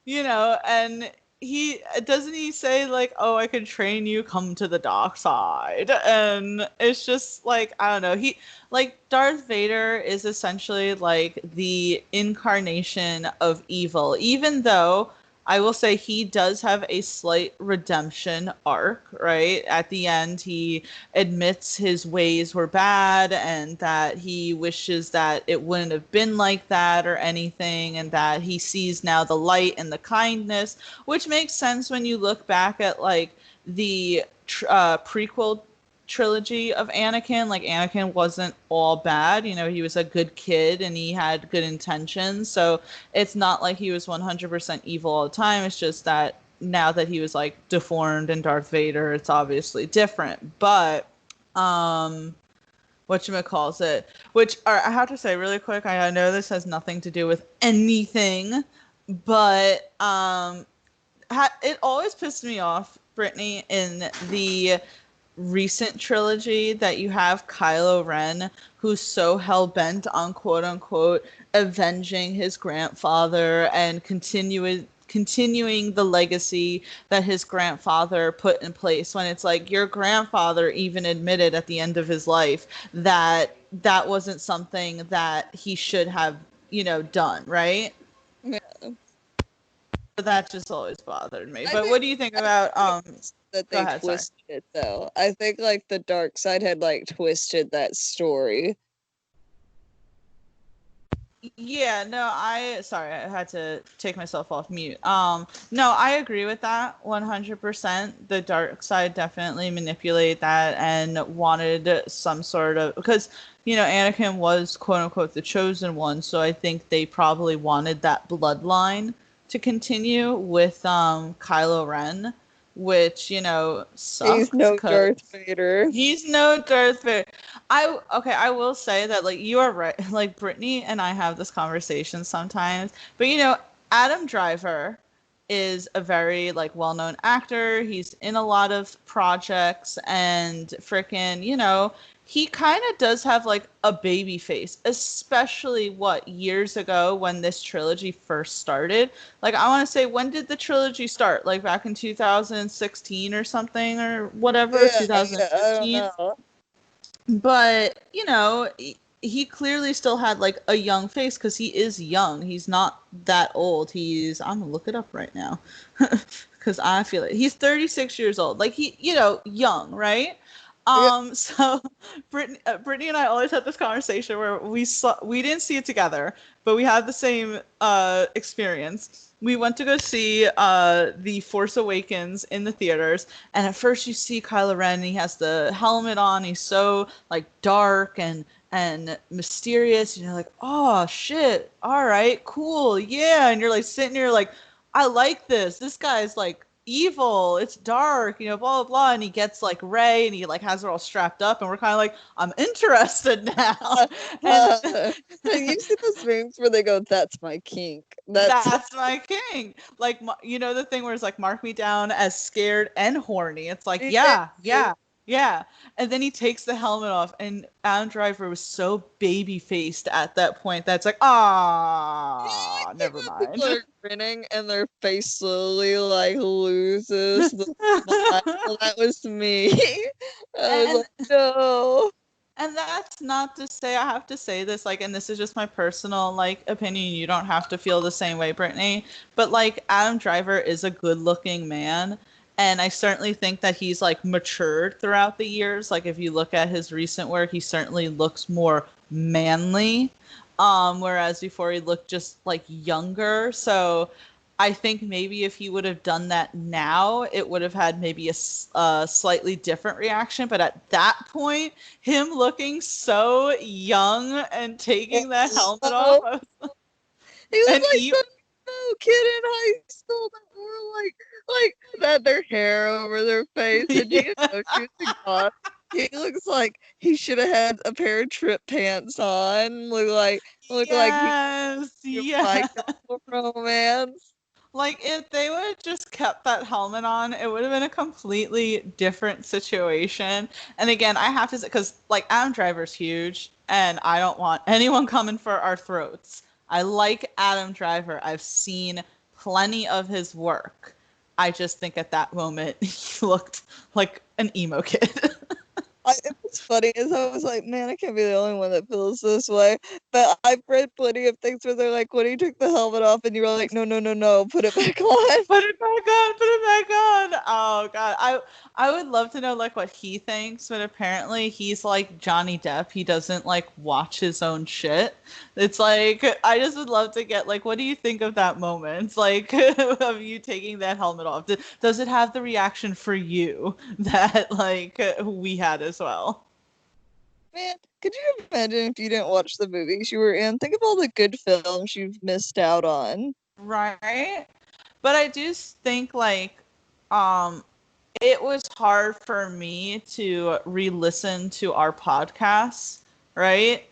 S1: You know, and he doesn't he say like, oh, I can train you, come to the dark side. And it's just like, I don't know. He like Darth Vader is essentially like the incarnation of evil, even though I will say he does have a slight redemption arc, right? At the end, he admits his ways were bad and that he wishes that it wouldn't have been like that or anything, and that he sees now the light and the kindness, which makes sense when you look back at like the prequel trilogy of Anakin. Like Anakin wasn't all bad, you know, he was a good kid and he had good intentions. So it's not like he was 100% evil all the time. It's just that now that he was like deformed in Darth Vader, it's obviously different. But um whatchamacalls it, which I have to say really quick, I know this has nothing to do with anything, but it always pissed me off, Brittany, in the recent trilogy that you have Kylo Ren, who's so hell bent on quote unquote avenging his grandfather and continuing the legacy that his grandfather put in place, when it's like your grandfather even admitted at the end of his life that that wasn't something that he should have, you know, done, right?
S2: Yeah.
S1: But that just always bothered me.
S2: I
S1: But
S2: think
S1: what do you think
S2: I think
S1: about
S2: that
S1: go
S2: they
S1: ahead, sorry.
S2: twisted it though. I think like the dark side had like twisted that story.
S1: Yeah, no, sorry, I had to take myself off mute. No, I agree with that 100%. The dark side definitely manipulated that and wanted some sort of, because you know Anakin was quote unquote the chosen one, so I think they probably wanted that bloodline to continue with Kylo Ren, which, you know,
S2: He's
S1: sucked
S2: no
S1: because
S2: Darth Vader.
S1: he's no Darth Vader. I will say that like you are right. Like Brittany and I have this conversation sometimes, but you know, Adam Driver is a very like well-known actor. He's in a lot of projects and freaking, you know, he kind of does have like a baby face, especially what years ago when this trilogy first started. Like I want to say, when did the trilogy start? Like back in 2016 or something or whatever,
S2: Yeah, I don't
S1: 2015.
S2: know.
S1: But, you know, he clearly still had like a young face because he is young. He's not that old. I'm gonna look it up right now because I feel it. He's 36 years old. Like he, you know, young, right? So Brittany and I always had this conversation where we didn't see it together, but we had the same experience. We went to go see The Force Awakens in the theaters, and at first you see Kylo Ren, and he has the helmet on. He's so like dark and mysterious, and you're like, oh shit, all right, cool, yeah. And you're like sitting here like, I like this. This guy's like evil. It's dark, blah blah blah. And he gets like Rey, and he like has her all strapped up, and we're kind of like, I'm interested now. And
S2: You see those memes where they go, "That's my kink."
S1: that's my king. Like, the thing where it's like, mark me down as scared and horny. It's like, yeah, yeah, yeah. And then he takes the helmet off, and Adam Driver was so baby faced at that point that's like, ah, never mind.
S2: People are grinning, and their face slowly like loses the smile. That was me. I was like, no.
S1: And that's not to say, I have to say this, like, and this is just my personal, like, opinion. You don't have to feel the same way, Brittany. But, like, Adam Driver is a good-looking man. And I certainly think that he's, like, matured throughout the years. Like, if you look at his recent work, he certainly looks more manly. Whereas before he looked just, like, younger. So I think maybe if he would have done that now, it would have had maybe a slightly different reaction. But at that point, him looking so young and taking that helmet off,
S2: he was
S1: and
S2: like some kid in high school that wore like that their hair over their face, and
S1: yeah.
S2: he looks like he should have had a pair of trip pants on. Look like
S1: Yes,
S2: he
S1: yeah.
S2: romance.
S1: Like, if they would have just kept that helmet on, it would have been a completely different situation. And again, I have to say, because, like, Adam Driver's huge, and I don't want anyone coming for our throats. I like Adam Driver. I've seen plenty of his work. I just think at that moment, he looked like an emo kid.
S2: What's funny is I was like, man, I can't be the only one that feels this way. But I've read plenty of things where they're like, when he took the helmet off, and you were like, no, no, no, no, put it back on.
S1: Put it back on, put it back on. Oh god. I would love to know like what he thinks, but apparently he's like Johnny Depp. He doesn't like watch his own shit. It's like, I just would love to get like, what do you think of that moment? Like, of you taking that helmet off. Does it have the reaction for you that like we had as well?
S2: Man, could you imagine if you didn't watch the movies you were in? Think of all the good films you've missed out on.
S1: Right? But I do think like um it was hard for me to re-listen to our podcasts, right?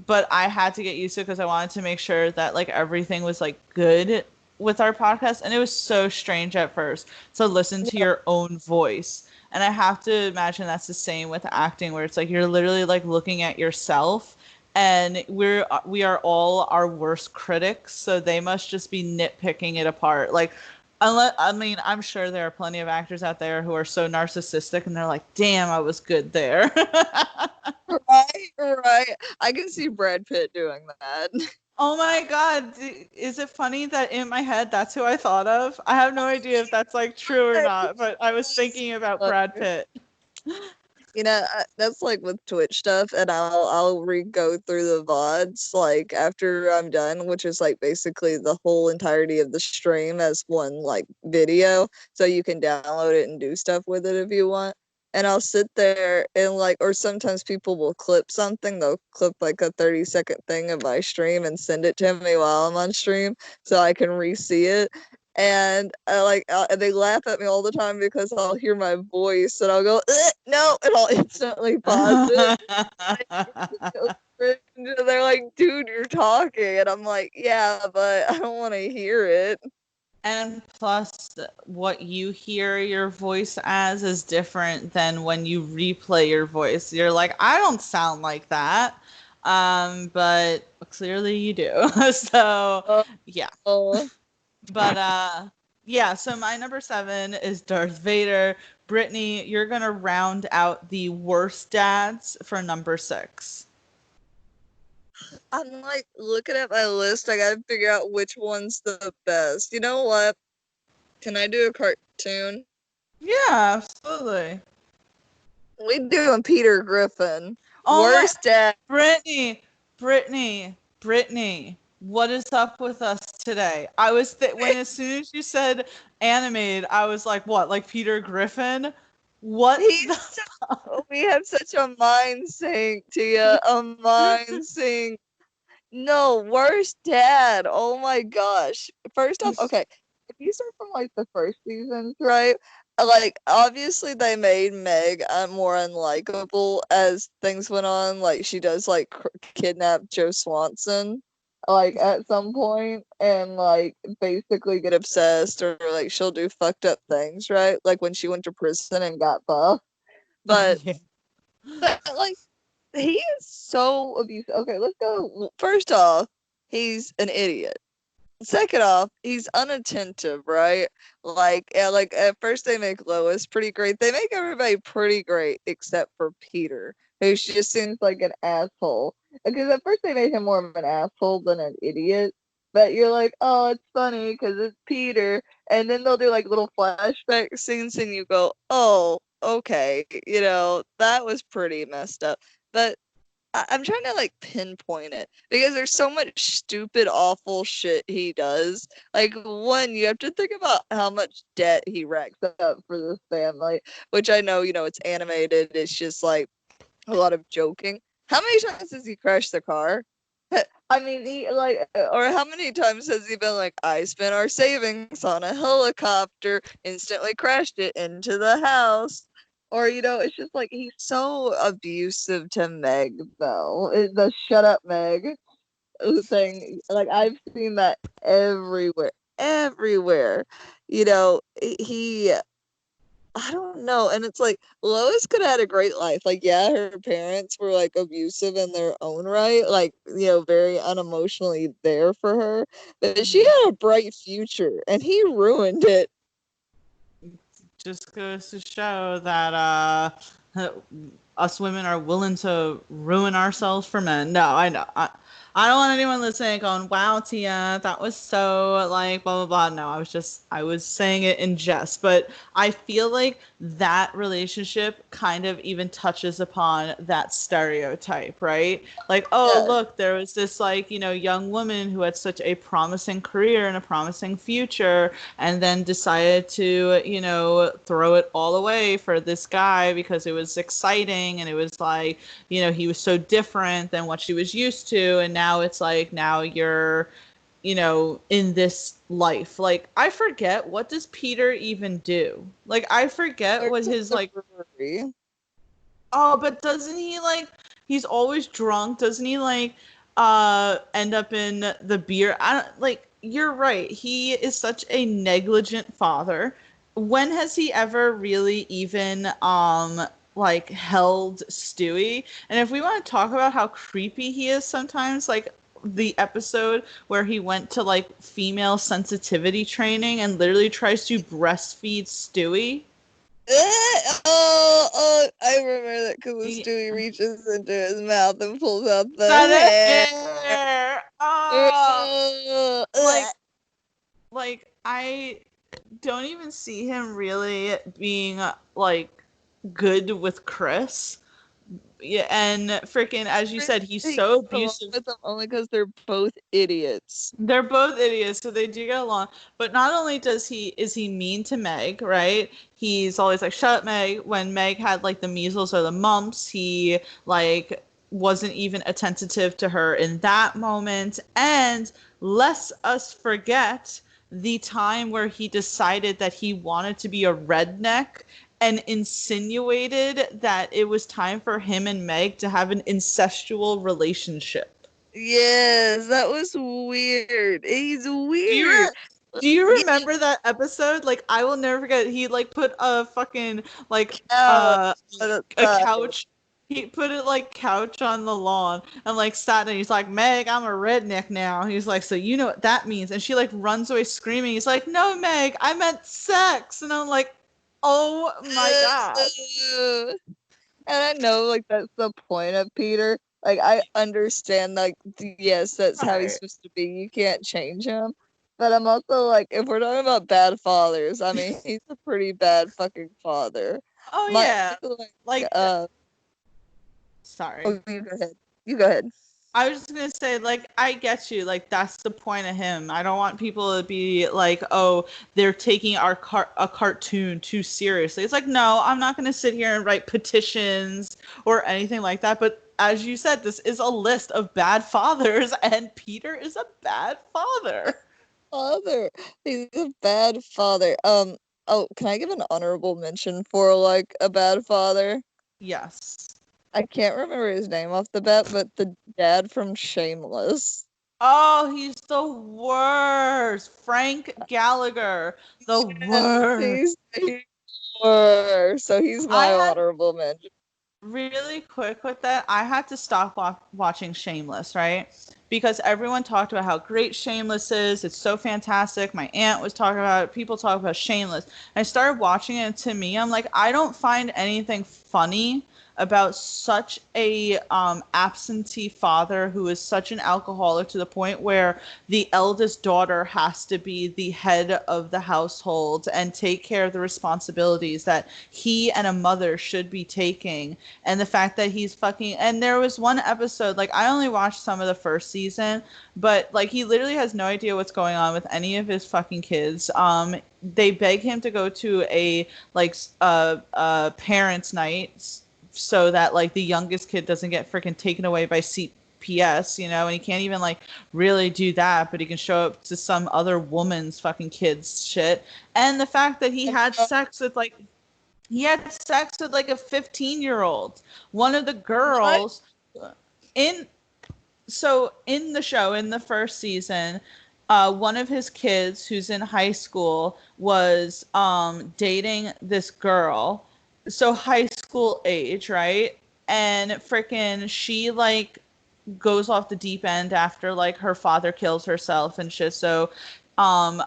S1: But I had to get used to it because I wanted to make sure that like everything was like good with our podcast. And it was so strange at first to listen to your own voice. And I have to imagine that's the same with acting, where it's like you're literally like looking at yourself, and we are all our worst critics, so they must just be nitpicking it apart. Like, unless, I mean, I'm sure there are plenty of actors out there who are so narcissistic, and they're like, "Damn, I was good there."
S2: Right, right. I can see Brad Pitt doing that.
S1: Oh my god, is it funny that in my head that's who I thought of? I have no idea if that's like true or not, but I was thinking about Brad Pitt.
S2: That's like with Twitch stuff, and I'll re-go through the VODs like after I'm done, which is like basically the whole entirety of the stream as one like video, so you can download it and do stuff with it if you want. And I'll sit there and like, or sometimes people will clip something. They'll clip like a 30-second thing of my stream and send it to me while I'm on stream, so I can re-see it. And they laugh at me all the time because I'll hear my voice and I'll go no, and I'll instantly pause it. And they're like, dude, you're talking, and I'm like, yeah, but I don't want to hear it.
S1: And plus, what you hear your voice as is different than when you replay your voice. You're like, I don't sound like that. But clearly you do. So, yeah. But yeah, so my number 7 is Darth Vader. Brittany, you're going to round out the worst dads for number 6.
S2: I'm like looking at my list. I gotta figure out which one's the best. You know what? Can I do a cartoon?
S1: Yeah, absolutely.
S2: We doing Peter Griffin.
S1: Oh
S2: Worst dad.
S1: Brittany, Brittany, what is up with us today? I was when as soon as you said animated, I was like, what? Like Peter Griffin? What?
S2: We have such a mind sync, Tia. A mind sync. No, worst dad. Oh my gosh. First off, okay, if you start from like the first seasons, right? Like obviously they made Meg more unlikable as things went on. Like she does like kidnap Joe Swanson like at some point and like basically get obsessed or like she'll do fucked up things, right? Like when she went to prison and got buff. But
S1: Yeah.
S2: like he is so abusive. Okay, let's go. First off, he's an idiot. Second off, he's unattentive, right? Like, yeah, like at first they make Lois pretty great. They make everybody pretty great except for Peter, who just seems like an asshole. Because at first they made him more of an asshole than an idiot. But you're like, oh, it's funny because it's Peter. And then they'll do like little flashback scenes, and you go, oh, okay, that was pretty messed up. But I'm trying to like pinpoint it because there's so much stupid, awful shit he does. Like, one, you have to think about how much debt he racks up for this family, which I know, it's animated. It's just like a lot of joking. How many times has he crashed the car? I mean, or how many times has he been like, I spent our savings on a helicopter, instantly crashed it into the house? Or, it's just like he's so abusive to Meg, though. The shut up, Meg thing. Like, I've seen that everywhere. Everywhere. He I don't know. And it's like Lois could have had a great life. Like, yeah, her parents were like abusive in their own right, like, very unemotionally there for her. But she had a bright future and he ruined it.
S1: Just goes to show that us women are willing to ruin ourselves for men. No, I know. I don't want anyone listening going, wow, Tia, that was so like blah blah blah. No, I was saying it in jest, but I feel like that relationship kind of even touches upon that stereotype, right? Like, oh,
S2: Yeah.
S1: look, there was this like, young woman who had such a promising career and a promising future and then decided to, throw it all away for this guy because it was exciting and it was like, he was so different than what she was used to. And now it's like, now you're, in this life. Like, I forget, what does Peter even do? Like, I forget what his, like,
S2: brewery.
S1: Oh, but doesn't he, like, he's always drunk? Doesn't he, like, end up in the beer? You're right. He is such a negligent father. When has he ever really even, like, held Stewie? And if we want to talk about how creepy he is sometimes, like, the episode where he went to, like, female sensitivity training and literally tries to breastfeed Stewie.
S2: I remember that because Stewie reaches into his mouth and pulls out the hair.
S1: Oh, like I don't even see him really being like good with Chris. Yeah, and freaking, as you said, he's so abusive
S2: with them only because they're both idiots.
S1: They're both idiots, so they do get along. But not only is he mean to Meg, right? He's always like, "Shut up, Meg." When Meg had like the measles or the mumps, he like wasn't even attentive to her in that moment. And lest us forget the time where he decided that he wanted to be a redneck and insinuated that it was time for him and Meg to have an incestual relationship.
S2: Yes, that was weird. He's weird.
S1: Do you remember that episode? Like, I will never forget. He like put a fucking like a couch. He put it like couch on the lawn and like sat and he's like, Meg, I'm a redneck now. He's like, so you know what that means? And she like runs away screaming. He's like, no, Meg, I meant sex. And I'm like, oh my god.
S2: And I know like that's the point of Peter. Like I understand like yes, that's how he's supposed to be. You can't change him. But I'm also like, if we're talking about bad fathers, I mean, he's a pretty bad fucking father.
S1: Oh
S2: My
S1: yeah, like sorry.
S2: oh, you go ahead. You go ahead.
S1: I was just gonna say, like, I get you. Like, that's the point of him. I don't want people to be like, oh, they're taking a cartoon too seriously. It's like, no, I'm not gonna sit here and write petitions or anything like that. But as you said, this is a list of bad fathers, and Peter is a bad father.
S2: Father. He's a bad father. Oh, can I give an honorable mention for like a bad father?
S1: Yes.
S2: I can't remember his name off the bat, but the dad from Shameless.
S1: Oh, he's the worst. Frank Gallagher, the
S2: Yes,
S1: worst.
S2: he's worse. So he's
S1: I
S2: my
S1: had
S2: honorable mention.
S1: really quick with that, I had to stop watching Shameless, right? Because everyone talked about how great Shameless is. It's so fantastic. My aunt was talking about it. People talk about Shameless. I started watching it, and to me, I'm like, I don't find anything funny about such a absentee father who is such an alcoholic to the point where the eldest daughter has to be the head of the household and take care of the responsibilities that he and a mother should be taking, and the fact that he's fucking, and there was one episode, like, I only watched some of the first season, but like he literally has no idea what's going on with any of his fucking kids. They beg him to go to a like parents night so that like the youngest kid doesn't get freaking taken away by CPS, and he can't even like really do that, but he can show up to some other woman's fucking kids shit. And the fact that he had sex with like a 15-year-old. One of the
S2: What?
S1: girls in in the show, in the first season, one of his kids who's in high school was dating this girl. So high school age, right? And freaking she like goes off the deep end after like her father kills herself and shit. So um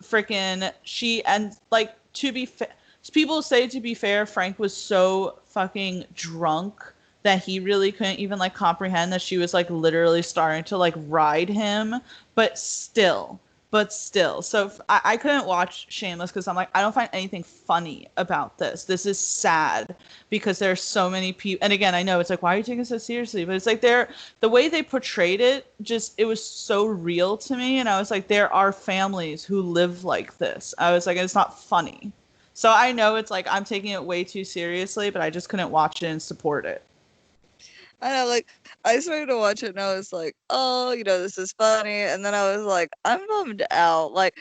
S1: freaking she, and like, to be fair, people say, to be fair, Frank was so fucking drunk that he really couldn't even like comprehend that she was like literally starting to like ride him, but still so I couldn't watch Shameless because I'm like, I don't find anything funny about this is sad because there's so many people, and again, I know it's like, why are you taking it so seriously, but it's like the way they portrayed it, just, it was so real to me, and I was like, there are families who live like this. I was like, it's not funny. So I know it's like I'm taking it way too seriously, but I just couldn't watch it and support it.
S2: I know, like, I started to watch it and I was like, oh, this is funny. And then I was like, I'm bummed out. Like,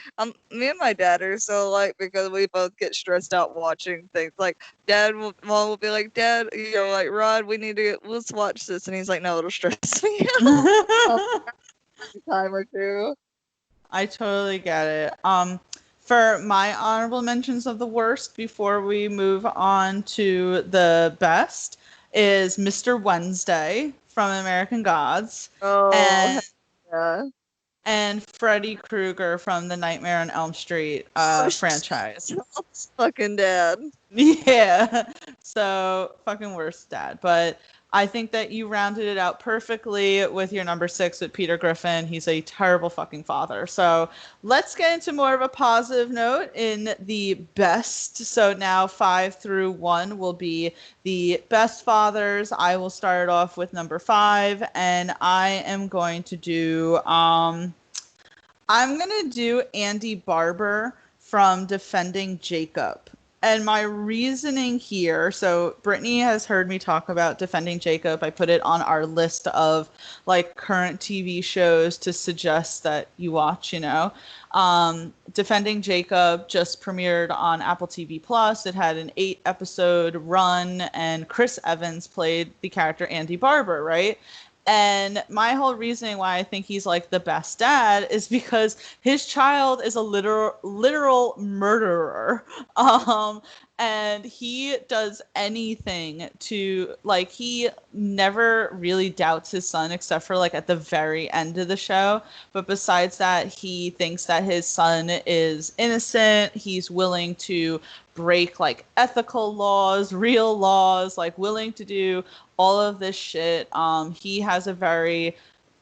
S2: me and my dad are so like, because we both get stressed out watching things. Like, mom will be like, Dad, like, Rod, let's watch this. And he's like, no, it'll stress me out. A time or two.
S1: I totally get it. For my honorable mentions of the worst, before we move on to the best, is Mr. Wednesday from American Gods,
S2: Oh,
S1: and
S2: yeah.
S1: and Freddy Krueger from the Nightmare on Elm Street
S2: Oh,
S1: franchise.
S2: fucking dad.
S1: Yeah. So fucking worst dad. But I think that you rounded it out perfectly with your number 6 with Peter Griffin. He's a terrible fucking father. So let's get into more of a positive note in the best. So now 5 through 1 will be the best fathers. I will start off with number 5, and I am going to do I'm going to do Andy Barber from Defending Jacob. And my reasoning here, so Brittany has heard me talk about Defending Jacob. I put it on our list of like current TV shows to suggest that you watch, Defending Jacob just premiered on Apple TV Plus. It had an 8-episode run, and Chris Evans played the character Andy Barber, right? And my whole reasoning why I think he's like the best dad is because his child is a literal murderer. And he does anything to, like, he never really doubts his son except for like at the very end of the show. But besides that, he thinks that his son is innocent. He's willing to break like ethical laws, real laws, like willing to do all of this shit. He has a very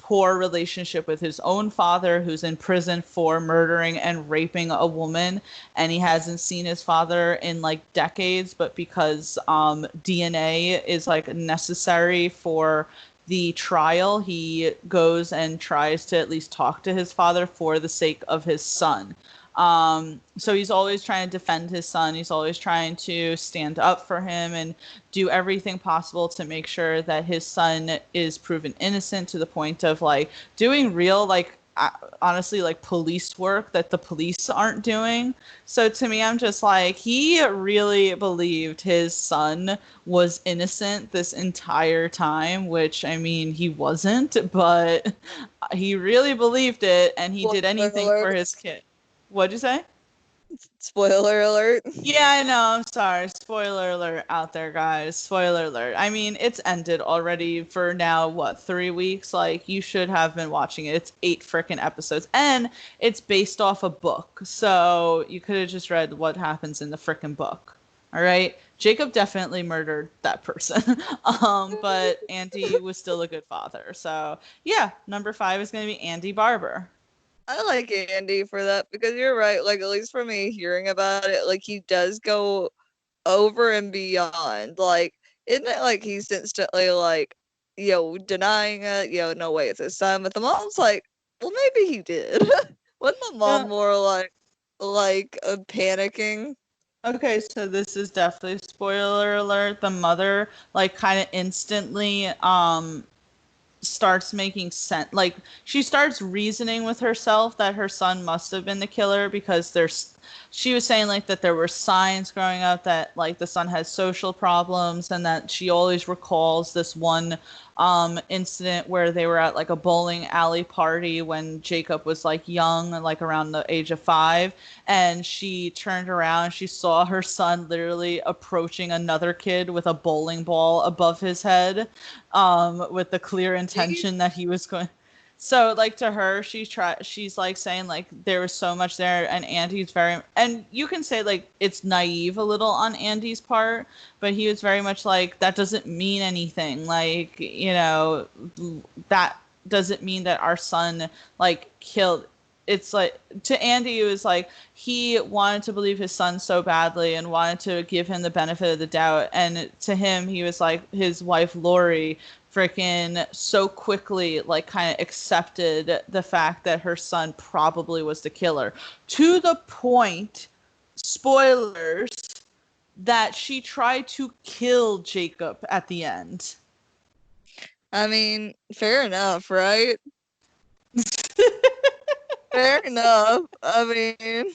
S1: poor relationship with his own father, who's in prison for murdering and raping a woman, and he hasn't seen his father in like decades, but because DNA is like necessary for the trial, he goes and tries to at least talk to his father for the sake of his son. So he's always trying to defend his son. He's always trying to stand up for him and do everything possible to make sure that his son is proven innocent, to the point of like doing real, like, honestly, like police work that the police aren't doing. So to me, I'm just like, he really believed his son was innocent this entire time, which, I mean, he wasn't, but he really believed it, and he did anything for his kid. What'd you say?
S2: Spoiler alert.
S1: Yeah, I know. I'm sorry. Spoiler alert out there, guys. Spoiler alert. I mean, it's ended already for now, what, 3 weeks? Like, you should have been watching it. It's 8 freaking episodes. And it's based off a book. So you could have just read what happens in the freaking book. All right? Jacob definitely murdered that person. But Andy was still a good father. So, yeah, number 5 is going to be Andy Barber.
S2: I like Andy for that, because you're right. Like, at least for me, hearing about it, like, he does go over and beyond. Like, isn't it like he's instantly like, denying it? No way, it's his son. But the mom's like, well, maybe he did. Wasn't the mom more like panicking?
S1: Okay, so this is definitely spoiler alert. The mother, like, kind of instantly starts making sense. Like, she starts reasoning with herself that her son must have been the killer, because she was saying like that there were signs growing up that like the son has social problems, and that she always recalls this one incident where they were at like a bowling alley party when Jacob was like young, like around the age of 5, and she turned around, she saw her son literally approaching another kid with a bowling ball above his head, with the clear intention that he was going. So like, to her, she's like saying like there was so much there, and Andy's very, and you can say like it's naive a little on Andy's part, but he was very much like, that doesn't mean anything. Like, that doesn't mean that our son like killed. It's like, to Andy, it was like he wanted to believe his son so badly and wanted to give him the benefit of the doubt. And to him, he was like, his wife Lori freaking so quickly like kind of accepted the fact that her son probably was the killer, to the point, spoilers, that she tried to kill Jacob at the end.
S2: I mean, fair enough, right? Fair enough. I mean,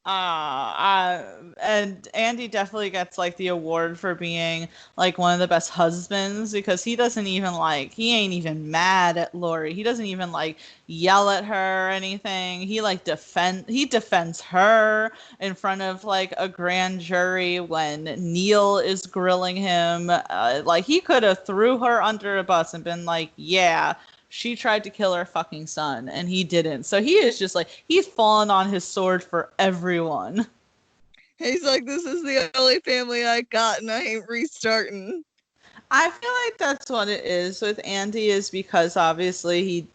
S1: and Andy definitely gets like the award for being like one of the best husbands, because he ain't even mad at Lori. He doesn't even like yell at her or anything. He like defends her in front of like a grand jury when Neil is grilling him. Like, he could have threw her under a bus and been like, yeah, she tried to kill her fucking son, and he didn't. So he is just like, he's fallen on his sword for everyone.
S2: he's like, this is the only family I got, and I ain't restarting.
S1: I feel like that's what it is with Andy, is because obviously he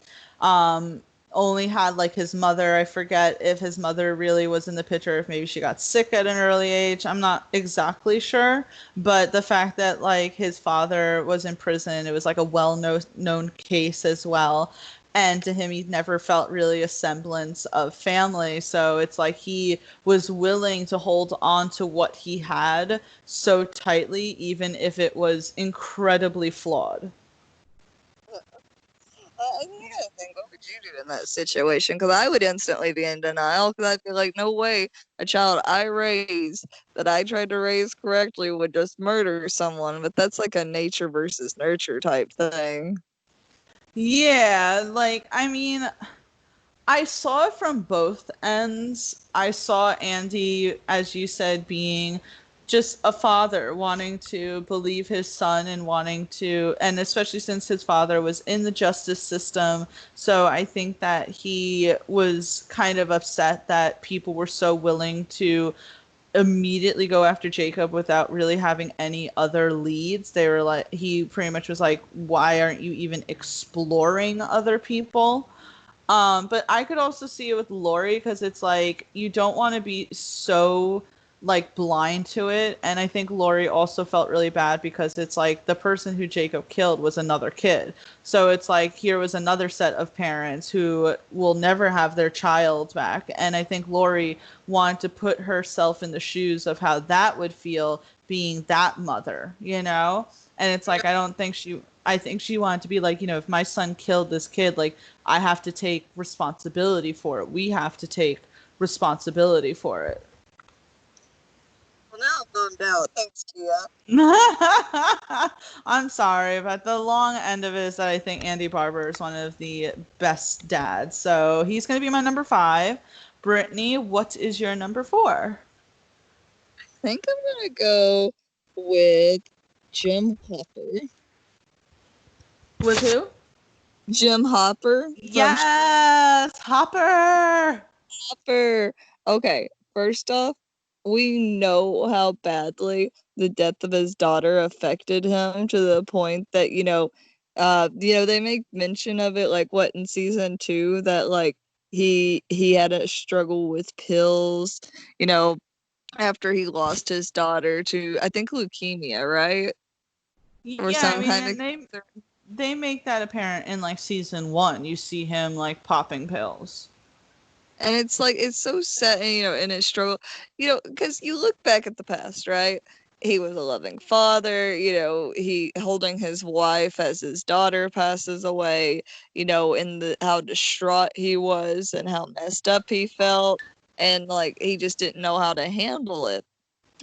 S1: only had like his mother. I forget if his mother really was in the picture, if maybe she got sick at an early age. I'm not exactly sure. But the fact that like his father was in prison, it was like a well-known case as well. And to him, he never felt really a semblance of family. So it's like he was willing to hold on to what he had so tightly, even if it was incredibly flawed.
S2: I gotta think, what would you do in that situation? Because I would instantly be in denial, because I'd be like, no way a child I raised, that I tried to raise correctly, would just murder someone. But that's like a nature versus nurture type thing.
S1: Yeah, like, I mean, I saw it from both ends. I saw Andy, as you said, being just a father, wanting to believe his son and wanting to, and especially since his father was in the justice system. So I think that he was kind of upset that people were so willing to immediately go after Jacob without really having any other leads. They were like, he pretty much was like, why aren't you even exploring other people? But I could also see it with Lori, because it's like you don't want to be so like blind to it. And I think Lori also felt really bad because it's like the person who Jacob killed was another kid. So it's like here was another set of parents who will never have their child back. And I think Lori wanted to put herself in the shoes of how that would feel being that mother, you know? And it's like I think she wanted to be like, you know, if my son killed this kid, like I have to take responsibility for it. We have to take responsibility for it.
S2: Well, now I'm bummed out. Thanks, Tia.
S1: I'm sorry, but the long end of it is that I think Andy Barber is one of the best dads. So he's going to be my number 5. Brittany, what is your number 4?
S2: I think I'm gonna go with Jim Hopper.
S1: With who?
S2: Jim Hopper.
S1: Yes, Hopper.
S2: Hopper. Okay, first off, we know how badly the death of his daughter affected him to the point that, they make mention of it, like what in season 2, that like he had a struggle with pills, after he lost his daughter to, I think, leukemia, right? Or
S1: Yeah, I
S2: some
S1: mean,
S2: kind
S1: and
S2: of
S1: they make that apparent in like season 1. You see him like popping pills.
S2: and it's like it's so sad, in his struggle, because you look back at the past, right? He was a loving father, he holding his wife as his daughter passes away, in the how distraught he was and how messed up he felt, and like he just didn't know how to handle it.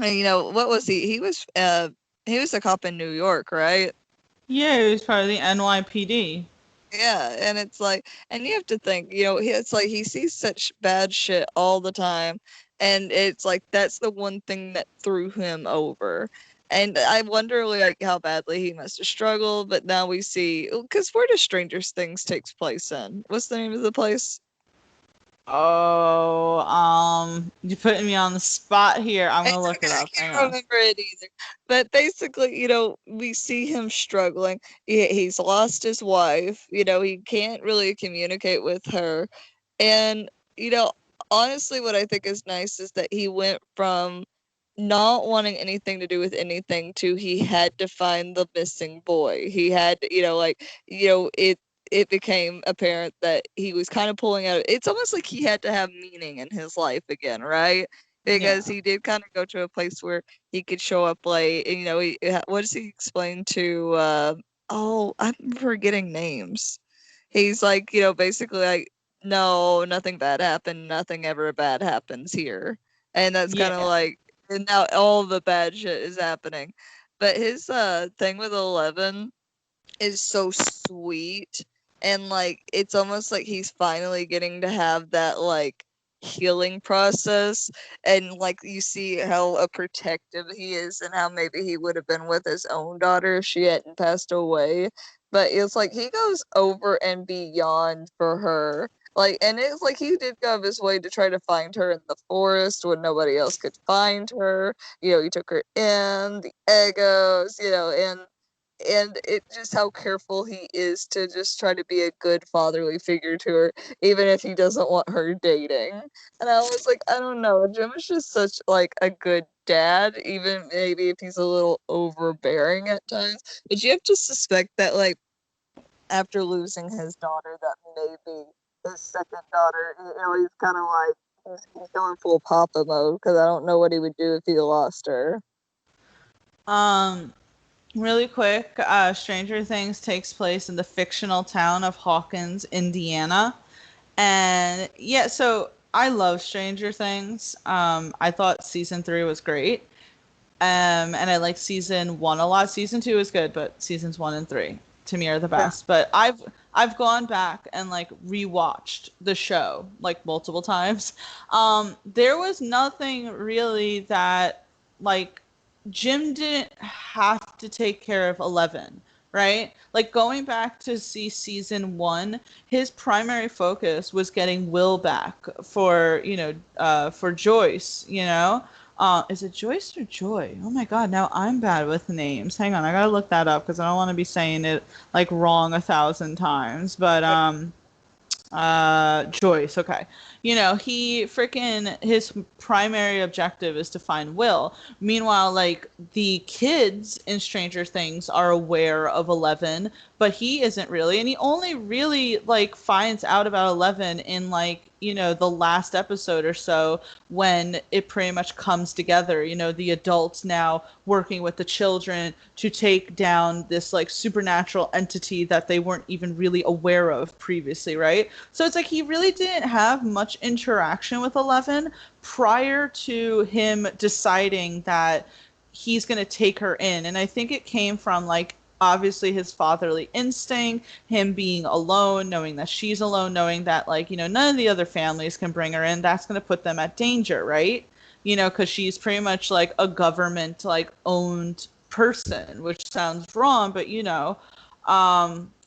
S2: And what was he? He was a cop in New York, right?
S1: Yeah, he was part of the NYPD.
S2: Yeah, and it's like, and you have to think, it's like he sees such bad shit all the time, and it's like that's the one thing that threw him over. And I wonder, like, how badly he must have struggled. But now we see, because where do Stranger Things takes place in? What's the name of the place?
S1: Oh, you're putting me on the spot here. I'm gonna look it
S2: I
S1: up. Hang
S2: can't
S1: on.
S2: remember it either. But basically, we see him struggling. He's lost his wife. He can't really communicate with her. And, honestly, what I think is nice is that he went from not wanting anything to do with anything to he had to find the missing boy. He had, it became apparent that he was kind of pulling out. It's almost like he had to have meaning in his life again, right? Because
S1: Yeah.
S2: he did kind of go to a place where he could show up late. And, what does he explain to? Oh, I'm forgetting names. He's like, basically like, no, nothing bad happened. Nothing ever bad happens here. And that's kind of
S1: Yeah.
S2: like, and now all the bad shit is happening. But his thing with 11 is so sweet, and like it's almost like he's finally getting to have that like healing process, and like you see how protective he is and how maybe he would have been with his own daughter if she hadn't passed away. But it's like he goes over and beyond for her, like, and it's like he did go out of his way to try to find her in the forest when nobody else could find her. He took her in the Eggos, and it just how careful he is to just try to be a good fatherly figure to her, even if he doesn't want her dating. And I was like, I don't know, Jim is just such like a good dad, even maybe if he's a little overbearing at times. But you have to suspect that, like, after losing his daughter, that maybe his second daughter, he's kind of like he's going full papa mode, because I don't know what he would do if he lost her.
S1: Um, Really quick, Stranger Things takes place in the fictional town of Hawkins, Indiana. And yeah, so I love Stranger Things. I thought season 3 was great. And I like season 1 a lot. Season 2 is good, but seasons 1 and 3 to me are the
S2: Yeah.
S1: best. But I've gone back and like rewatched the show like multiple times. There was nothing really that like Jim didn't have to take care of 11, right? Like going back to see season 1, his primary focus was getting Will back for, for Joyce, Is it Joyce or Joy? Oh my God, now I'm bad with names. Hang on, I gotta look that up because I don't want to be saying it like wrong 1,000 times. But Joyce, okay. You know, he freaking his primary objective is to find Will. Meanwhile, like the kids in Stranger Things are aware of Eleven, but he isn't really, and he only really like finds out about Eleven in like, you know, the last episode or so when it pretty much comes together, you know, the adults now working with the children to take down this like supernatural entity that they weren't even really aware of previously, right? So it's like he really didn't have much interaction with Eleven prior to him deciding that he's going to take her in. And I think it came from like obviously his fatherly instinct, him being alone, knowing that she's alone, knowing that like, you know, none of the other families can bring her in. That's going to put them at danger, right? You know, because she's pretty much like a government like owned person, which sounds wrong, but you know,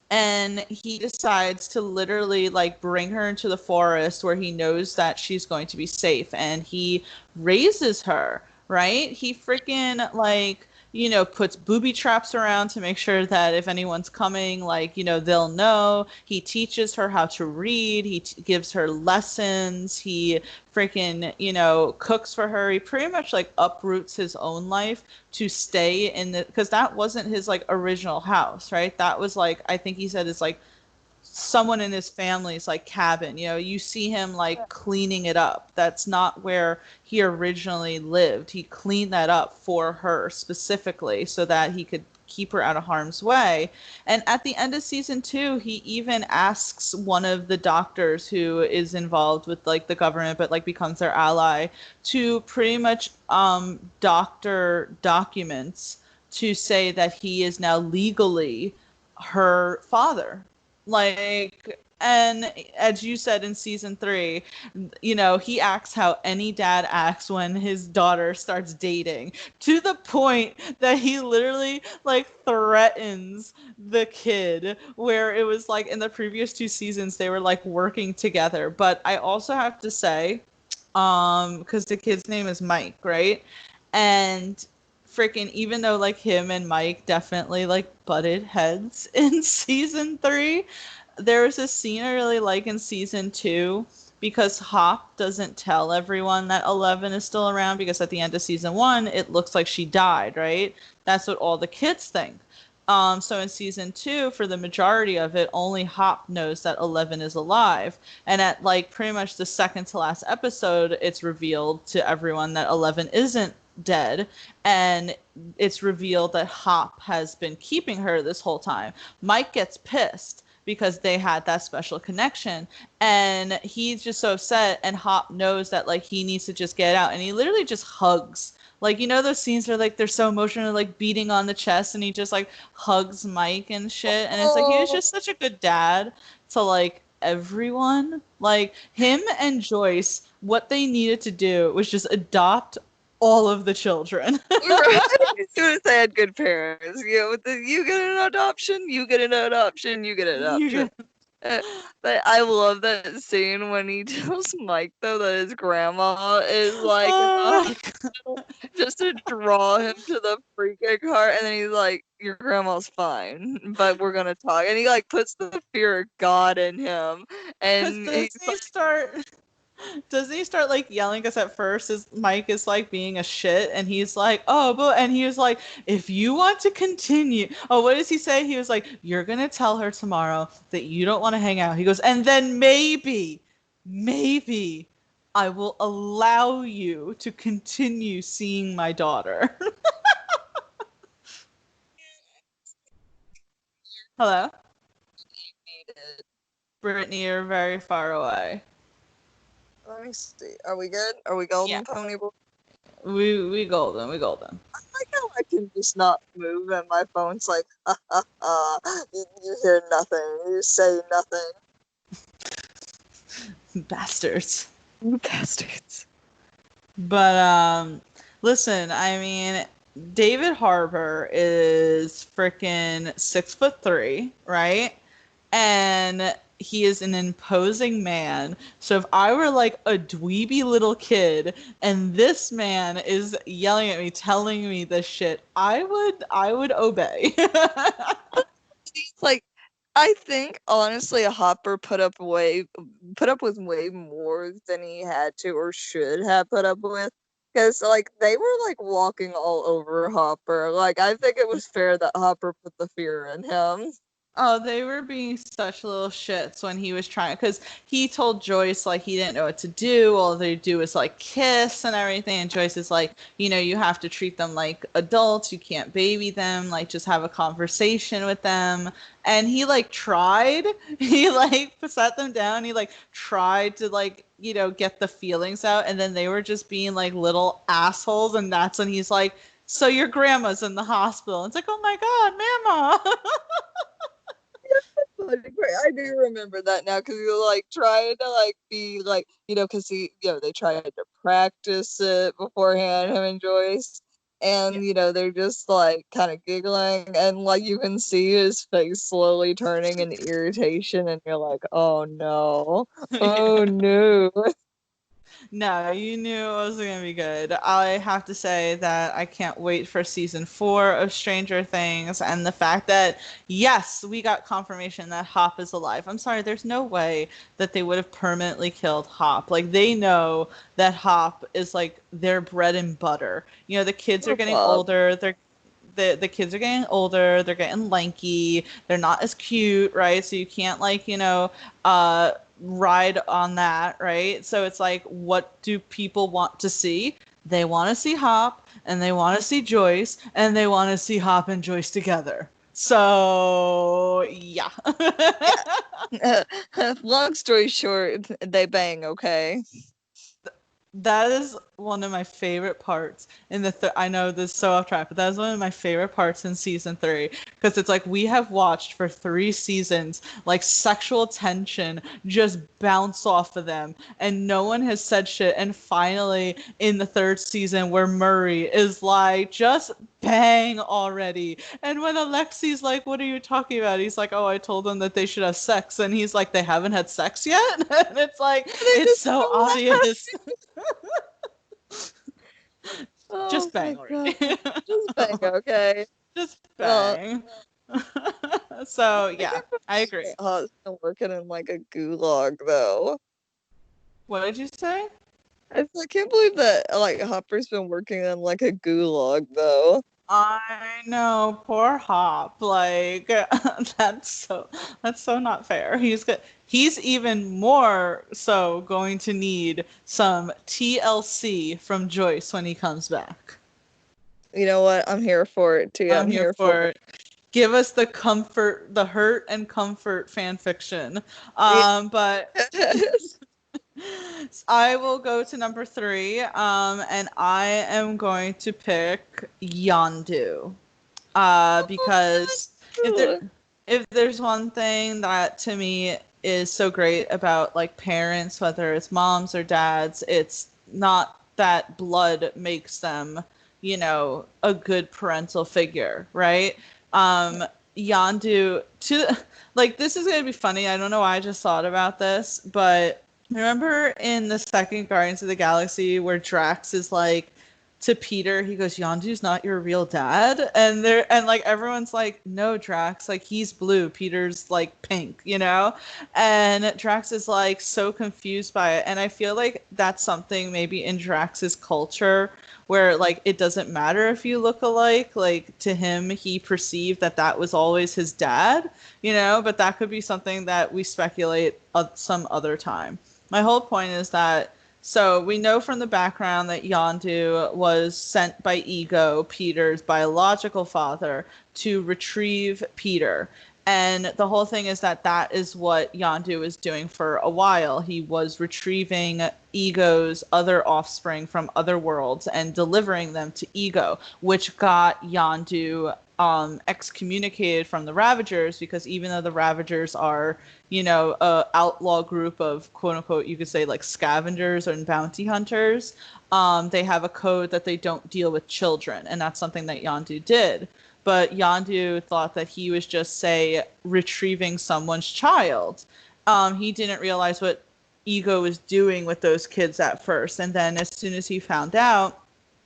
S1: and he decides to literally like bring her into the forest where he knows that she's going to be safe, and he raises her, right? He freaking like, you know, puts booby traps around to make sure that if anyone's coming, like, you know, they'll know. He teaches her how to read. He gives her lessons. He freaking, you know, cooks for her. He pretty much like uproots his own life to stay in the, because that wasn't his like original house, right? That was like, I think he said it's like someone in his family's like cabin. You know, you see him like cleaning it up. That's not where he originally lived. He cleaned that up for her specifically so that he could keep her out of harm's way. And at the end of season 2, he even asks one of the doctors who is involved with like the government but like becomes their ally to pretty much doctor documents to say that he is now legally her father. Like, and as you said in season 3, you know, he acts how any dad acts when his daughter starts dating, to the point that he literally like threatens the kid, where it was like in the previous 2 seasons they were like working together. But I also have to say, because the kid's name is Mike, right? And freaking, even though like him and Mike definitely like butted heads in season 3, there was a scene I really like in season 2 because Hop doesn't tell everyone that Eleven is still around, because at the end of season 1 it looks like she died, right? That's what all the kids think. So in season 2, for the majority of it, only Hop knows that Eleven is alive. And at like pretty much the second to last episode, it's revealed to everyone that Eleven isn't dead. And it's revealed that Hop has been keeping her this whole time. Mike gets pissed because they had that special connection, and he's just so upset, and Hop knows that like he needs to just get out, and he literally just hugs, like, you know, those scenes where like they're so emotional, like beating on the chest, and he just like hugs Mike and shit. And it's like he was just such a good dad to like everyone. Like him and Joyce, what they needed to do was just adopt all of the children.
S2: Right. As soon as I had good parents, you know, you get an adoption, you get an adoption, you get an adoption. But I love that scene when he tells Mike though that his grandma is like just to draw him to the freaking car, and then he's like, "Your grandma's fine, but we're gonna talk." And he like puts the fear of God in him, and
S1: doesn't he start like yelling? Because at first his Mike is like being a shit, and he's like, oh, but, and he was like, if you want to continue, oh, what does he say? He was like, you're gonna tell her tomorrow that you don't want to hang out. He goes, and then maybe I will allow you to continue seeing my daughter. Hello, Brittany, you're very far away.
S2: let me see. Are we good? Are we golden,
S1: Yeah.
S2: Pony Boy?
S1: We golden.
S2: I like how I can just not move, and my phone's like, ha ha ha. You hear nothing. You say nothing.
S1: Bastards.
S2: You bastards.
S1: But listen, I mean, David Harbour is freaking 6'3", right? And he is an imposing man. So if I were like a dweeby little kid and this man is yelling at me, telling me this shit, I would obey.
S2: Like, I think honestly, Hopper put up with way more than he had to or should have put up with. Because like they were like walking all over Hopper. Like I think it was fair that Hopper put the fear in him.
S1: Oh, they were being such little shits when he was trying, because he told Joyce like he didn't know what to do. All they do is like kiss and everything. And Joyce is like, you have to treat them like adults. You can't baby them. Like just have a conversation with them. And he like tried. He like sat them down. He like tried to like get the feelings out. And then they were just being like little assholes. And that's when he's like, so your grandma's in the hospital. It's like, oh my God, Mama.
S2: I do remember that now because you were like trying to like be like because they tried to practice it beforehand, him and Joyce, and they're just like kind of giggling, and like you can see his face slowly turning in irritation, and you're like, oh no, oh no.
S1: No, you knew it was going to be good. I have to say that I can't wait for season 4 of Stranger Things, and the fact that, yes, we got confirmation that Hop is alive. I'm sorry, there's no way that they would have permanently killed Hop. Like, they know that Hop is, like, their bread and butter. The kids are getting older. The kids are getting older. They're getting lanky. They're not as cute, right? So you can't, like, ride on that, right? So it's like, what do people want to see? They want to see Hop, and they want to see Joyce, and they want to see Hop and Joyce together. So yeah.
S2: Long story short, they bang, okay?
S1: That is one of my favorite parts in the I know this is so off track, but that is one of my favorite parts in season 3, because it's like we have watched for 3 seasons like sexual tension just bounce off of them, and no one has said shit, and finally in the 3rd season where Murray is like, just bang already, and when Alexi's like, what are you talking about? He's like, oh, I told them that they should have sex, and he's like, they haven't had sex yet? And it's like, it's so obvious. Just bang already.
S2: Just bang, okay?
S1: Just bang. So yeah, I agree.
S2: Still working in like a gulag though.
S1: What did you say?
S2: I can't believe that like Hopper's been working in like a gulag though.
S1: I know, poor Hop. Like that's so not fair. He's even more so going to need some TLC from Joyce when he comes back.
S2: You know what? I'm here for it too.
S1: I'm here for it. Give us the comfort, the hurt and comfort fan fiction. But I will go to number 3, and I am going to pick Yondu, because if there's one thing that to me is so great about like parents, whether it's moms or dads, it's not that blood makes them, a good parental figure, right? Yondu, like, this is gonna be funny. I don't know why I just thought about this, but remember in the second Guardians of the Galaxy where Drax is like to Peter, he goes, Yondu's not your real dad? And like everyone's like, no, Drax, like he's blue, Peter's like pink, And Drax is like so confused by it. And I feel like that's something maybe in Drax's culture where like it doesn't matter if you look alike. Like to him, he perceived that was always his dad, but that could be something that we speculate some other time. My whole point is that, so we know from the background that Yondu was sent by Ego, Peter's biological father, to retrieve Peter. And the whole thing is that is what Yondu was doing for a while. He was retrieving Ego's other offspring from other worlds and delivering them to Ego, which got Yondu excommunicated from the Ravagers, because even though the Ravagers are, a outlaw group of quote unquote, you could say like scavengers and bounty hunters, they have a code that they don't deal with children, and that's something that Yondu did. But Yondu thought that he was just, say, retrieving someone's child. he didn't realize what Ego was doing with those kids at first. And then as soon as he found out,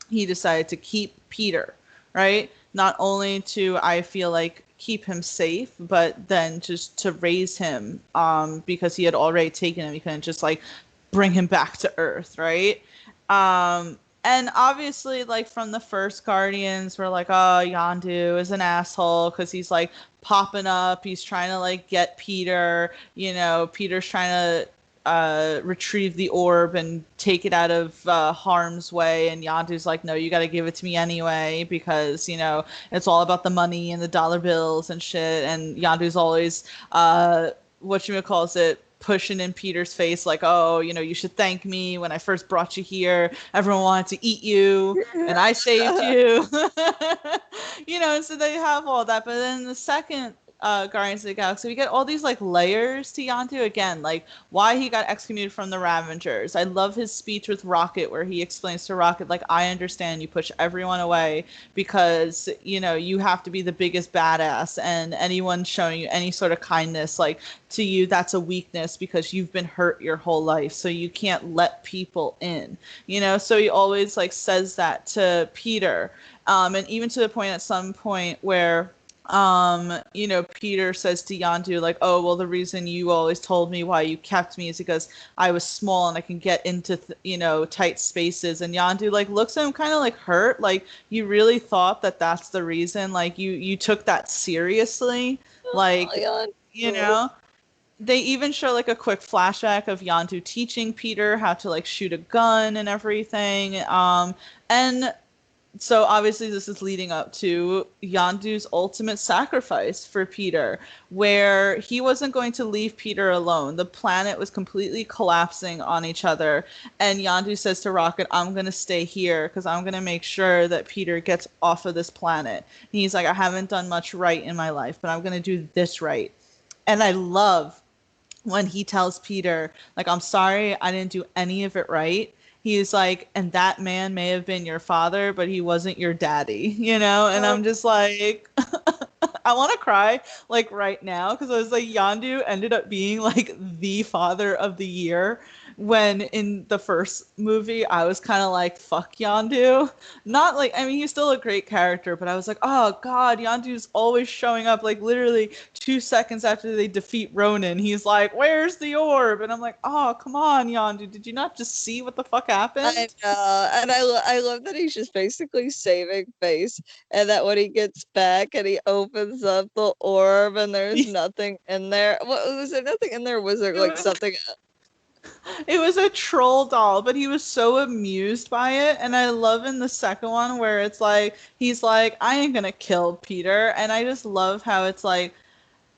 S1: he decided to keep Peter, right? Not only to, I feel like, keep him safe, but then just to raise him, because he had already taken him. He couldn't just like bring him back to Earth, right? And obviously, like from the first Guardians, we're like, oh, Yondu is an asshole because he's like popping up. He's trying to like get Peter. You know, Peter's trying to retrieve the orb and take it out of harm's way, and Yondu's like, no, you got to give it to me anyway because you know it's all about the money and the dollar bills and shit. And Yondu's always calls it, pushing in Peter's face like, oh, you know, you should thank me. When I first brought you here, everyone wanted to eat you and I saved you. You know, and so they have all that. But then the second Guardians of the Galaxy, we get all these like layers to Yondu again, like why he got excommunicated from the Ravengers. I love his speech with Rocket where he explains to Rocket, like, I understand you push everyone away because, you know, you have to be the biggest badass, and anyone showing you any sort of kindness, like, to you, that's a weakness because you've been hurt your whole life, so you can't let people in, you know. So he always like says that to Peter, and even to the point at some point where you know, Peter says to Yondu, like, oh, well, the reason you always told me why you kept me is because I was small and I can get into, you know, tight spaces. And Yondu, like, looks at him kind of like hurt. Like, you really thought that that's the reason? Like, you took that seriously? Like, you know? They even show, like, a quick flashback of Yondu teaching Peter how to, like, shoot a gun and everything. And so obviously this is leading up to Yondu's ultimate sacrifice for Peter, where he wasn't going to leave Peter alone. The planet was completely collapsing on each other. And Yondu says to Rocket, I'm going to stay here because I'm going to make sure that Peter gets off of this planet. And he's like, I haven't done much right in my life, but I'm going to do this right. And I love when he tells Peter, like, I'm sorry, I didn't do any of it right. He's like, and that man may have been your father, but he wasn't your daddy, you know? And I'm just like, I want to cry, like, right now, because I was like, Yondu ended up being, like, the father of the year, when in the first movie, I was kind of like, fuck Yondu. Not like, I mean, he's still a great character, but I was like, oh, God, Yondu's always showing up, like, literally 2 seconds after they defeat Ronan. He's like, where's the orb? And I'm like, oh, come on, Yondu. Did you not just see what the fuck happened?
S2: I know, and I love that he's just basically saving face, and that when he gets back and he opens up the orb and there's nothing in there. What was there? Nothing in there? Was there like something?
S1: It was a troll doll, but he was so amused by it. And I love in the second one where it's like, he's like, I ain't gonna kill Peter. And I just love how it's like,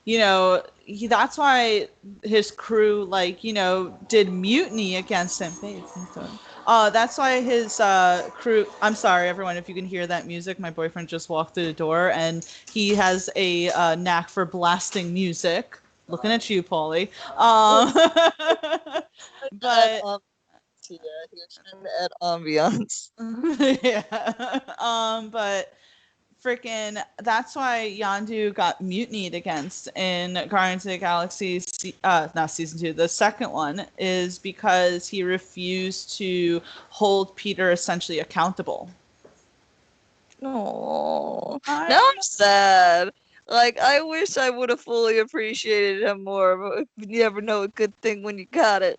S1: you know, that's why his crew, like, you know, did mutiny against him. That's why his crew, I'm sorry, everyone, if you can hear that music. My boyfriend just walked through the door, and he has a knack for blasting music. Looking at you, Paulie. But
S2: yeah, he was trying to add ambiance.
S1: Yeah. But freaking, that's why Yondu got mutinied against in Guardians of the Galaxy, not season 2, the second one, is because he refused to hold Peter essentially accountable.
S2: Oh, now I'm sad. Like, I wish I would have fully appreciated him more, but you never know a good thing when you got it.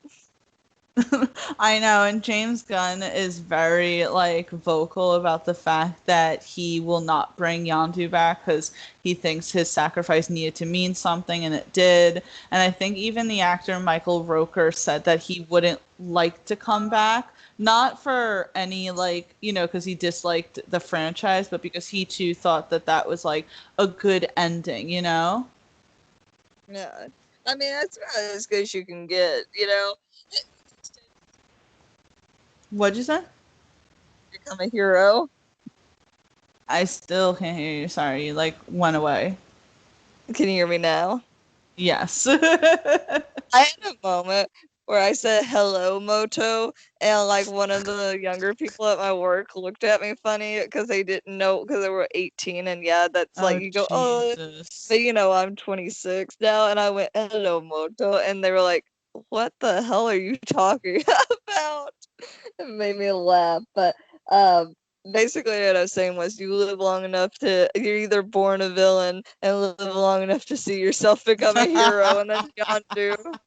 S1: I know, and James Gunn is very, like, vocal about the fact that he will not bring Yondu back because he thinks his sacrifice needed to mean something, and it did. And I think even the actor Michael Rooker said that he wouldn't like to come back, not for any, like, you know, because he disliked the franchise, but because he too thought that that was, like, a good ending, you know?
S2: Yeah. I mean, that's about as good as you can get, you know?
S1: What'd you say?
S2: Become a hero.
S1: I still can't hear you. Sorry, you, like, went away.
S2: Can you hear me now?
S1: Yes.
S2: I had a moment where I said hello, Moto, And like one of the younger people at my work looked at me funny because they didn't know because they were 18, and yeah, that's like
S1: Oh,
S2: you go, oh,
S1: Jesus.
S2: but I'm 26 now, and I went, hello, Moto, and they were like, what the hell are you talking about? It made me laugh, but um, basically what I was saying was you live long enough you're either born a villain and live long enough to see yourself become a hero, and that's Yondu.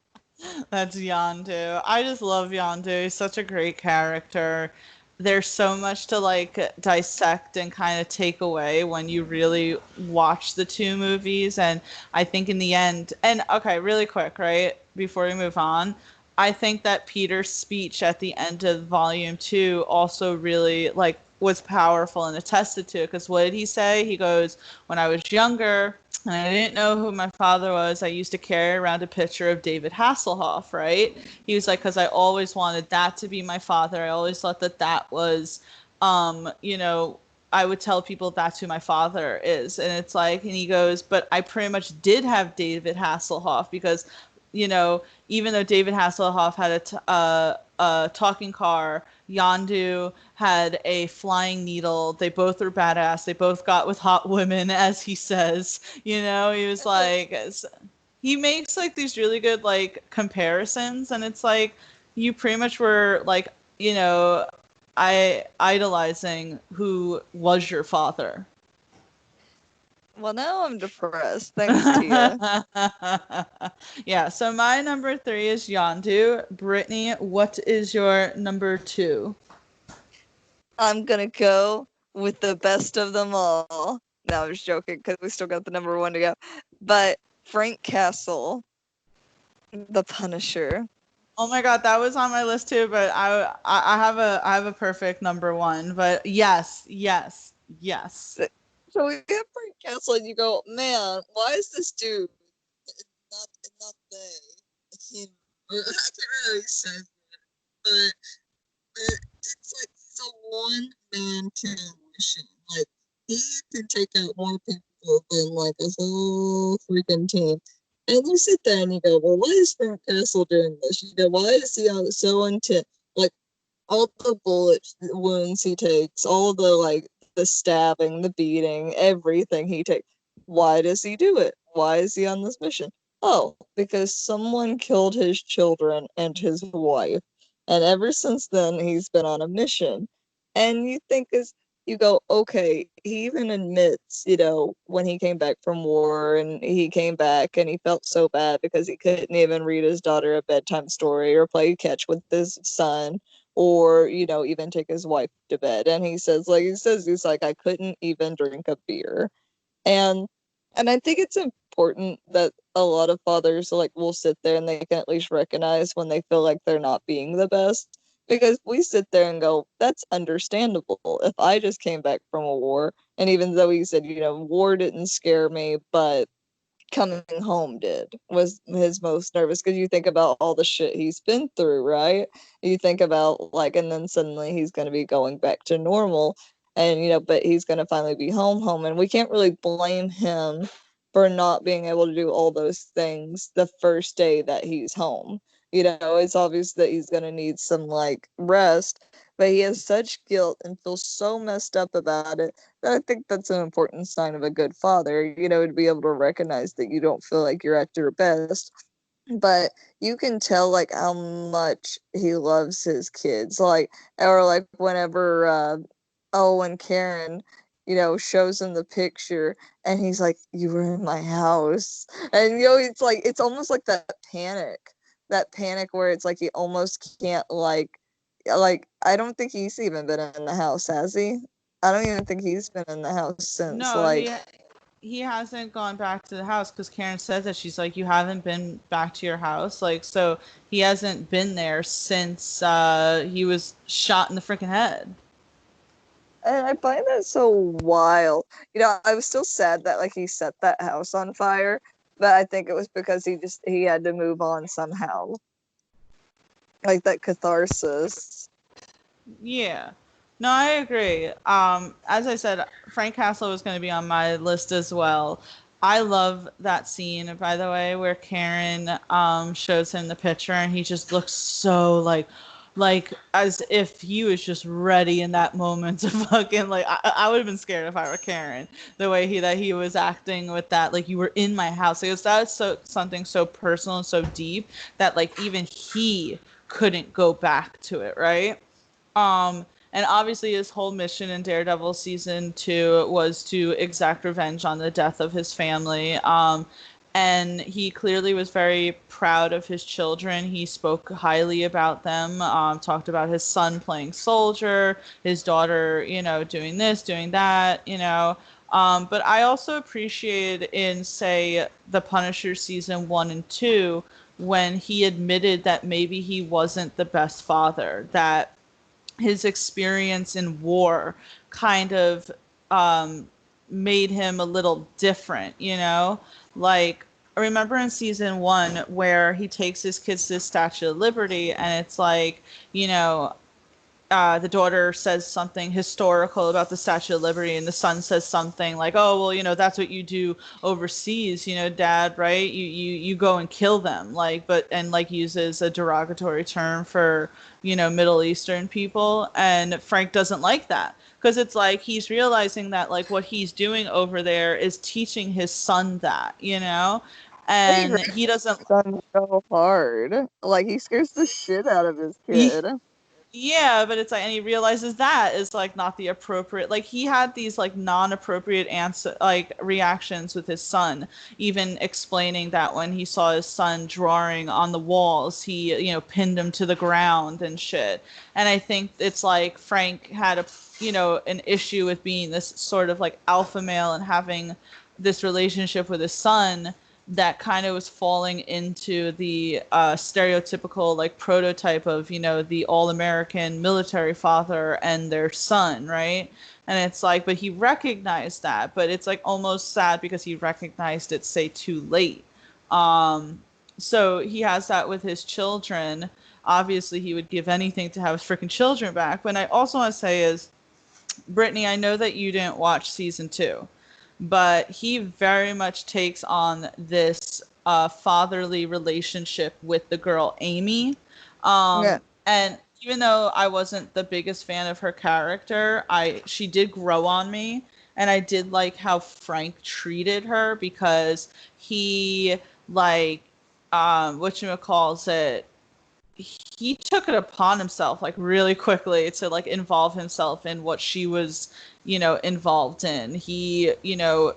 S1: That's Yondu. I just love Yondu. He's such a great character. There's so much to like dissect and kind of take away when you really watch the two movies. And I think in the end, and okay, really quick, right? Before we move on, I think that Peter's speech at the end of volume two also really like was powerful and attested to it. Because what did he say? He goes, when I was younger, and I didn't know who my father was, I used to carry around a picture of David Hasselhoff, right? He was like, because I always wanted that to be my father. I always thought that that was, you know, I would tell people that's who my father is. And it's like, and he goes, but I pretty much did have David Hasselhoff because, you know, even though David Hasselhoff had a talking car, Yondu had a flying needle. They both were badass. They both got with hot women, as he says. You know, he was like, he makes like these really good like comparisons, and it's like you pretty much were like, you know, I idolizing who was your father.
S2: Well, now I'm depressed. Thanks, Tia.
S1: Yeah, so my number three is Yondu. Brittany, what is your number two?
S2: I'm gonna go with the best of them all. No, I was joking because we still got the number one to go. But Frank Castle, the Punisher.
S1: Oh my God, that was on my list too, but I have a perfect number one. But yes, yes, yes.
S2: So we get Frank Castle, and you go, man, why is this dude not they? Or I can't remember how he says it, but it's like he's a one-man killing machine. Like he can take out more people than like a whole freaking team. And you sit there and you go, well, why is Frank Castle doing this? You go, why is he so intent? Like all the bullet wounds he takes, all the like the stabbing, the beating, everything he takes. Why does he do it? Why is he on this mission? Oh, because someone killed his children and his wife. And ever since then, he's been on a mission. And you think is you go, okay, he even admits, when he came back from war and he came back and he felt so bad because he couldn't even read his daughter a bedtime story or play catch with his son or even take his wife to bed. And he's like, I couldn't even drink a beer. And and I think it's important that a lot of fathers like will sit there and they can at least recognize when they feel like they're not being the best, because we sit there and go, that's understandable. If I just came back from a war, and even though he said, war didn't scare me, but coming home was his most nervous, because you think about all the shit he's been through, right? You think about like, and then suddenly he's going to be going back to normal, and but he's going to finally be home, and we can't really blame him for not being able to do all those things the first day that he's home. It's obvious that he's going to need some like rest, but he has such guilt and feels so messed up about it. I think that's an important sign of a good father, to be able to recognize that you don't feel like you're at your best, but you can tell like how much he loves his kids. Like, or like whenever Owen Karen, shows him the picture and he's like, you were in my house. And it's like it's almost like that panic where it's like he almost can't like I don't think he's even been in the house, has he? I don't even think he's been in the house since
S1: No,
S2: like
S1: he hasn't gone back to the house because Karen says that she's like, you haven't been back to your house, like, so he hasn't been there since he was shot in the freaking head.
S2: and I find that so wild. I was still sad that like he set that house on fire, but I think it was because he had to move on somehow. Like that catharsis.
S1: Yeah. No, I agree. As I said, Frank Castle was going to be on my list as well. I love that scene, by the way, where Karen shows him the picture and he just looks so like, like as if he was just ready in that moment to fucking like I would have been scared if I were Karen, the way he was acting with that, like, you were in my house, because that's so something so personal and so deep that like even he couldn't go back to it, right? And obviously his whole mission in Daredevil season 2 was to exact revenge on the death of his family. And he clearly was very proud of his children. He spoke highly about them, talked about his son playing soldier, his daughter, doing this, doing that, But I also appreciated in, say, The Punisher season 1 and 2, when he admitted that maybe he wasn't the best father, that his experience in war kind of made him a little different, Like, I remember in season 1 where he takes his kids to the Statue of Liberty, and it's like, the daughter says something historical about the Statue of Liberty, and the son says something like, "Oh, well, that's what you do overseas, Dad, right? You go and kill them," and uses a derogatory term for, Middle Eastern people, and Frank doesn't like that, because it's like he's realizing that like what he's doing over there is teaching his son that, and he doesn't.
S2: Son so hard. Like he scares the shit out of his kid.
S1: Yeah, but it's like, and he realizes that is like not the appropriate, like he had these like non-appropriate answer, like reactions with his son, even explaining that when he saw his son drawing on the walls, he, pinned him to the ground and shit. And I think it's like Frank had an issue with being this sort of like alpha male and having this relationship with his son that kind of was falling into the stereotypical like prototype of, the all-American military father and their son, right? And it's like, but he recognized that, but it's like almost sad because he recognized it, say, too late. So he has that with his children. Obviously, he would give anything to have his freaking children back. But I also want to say is, Brittany, I know that you didn't watch season 2, but he very much takes on this fatherly relationship with the girl Amy.
S2: Yeah.
S1: And even though I wasn't the biggest fan of her character, she did grow on me, and I did like how Frank treated her, because he like whatchamacallit, he took it upon himself like really quickly to like involve himself in what she was, involved in. He,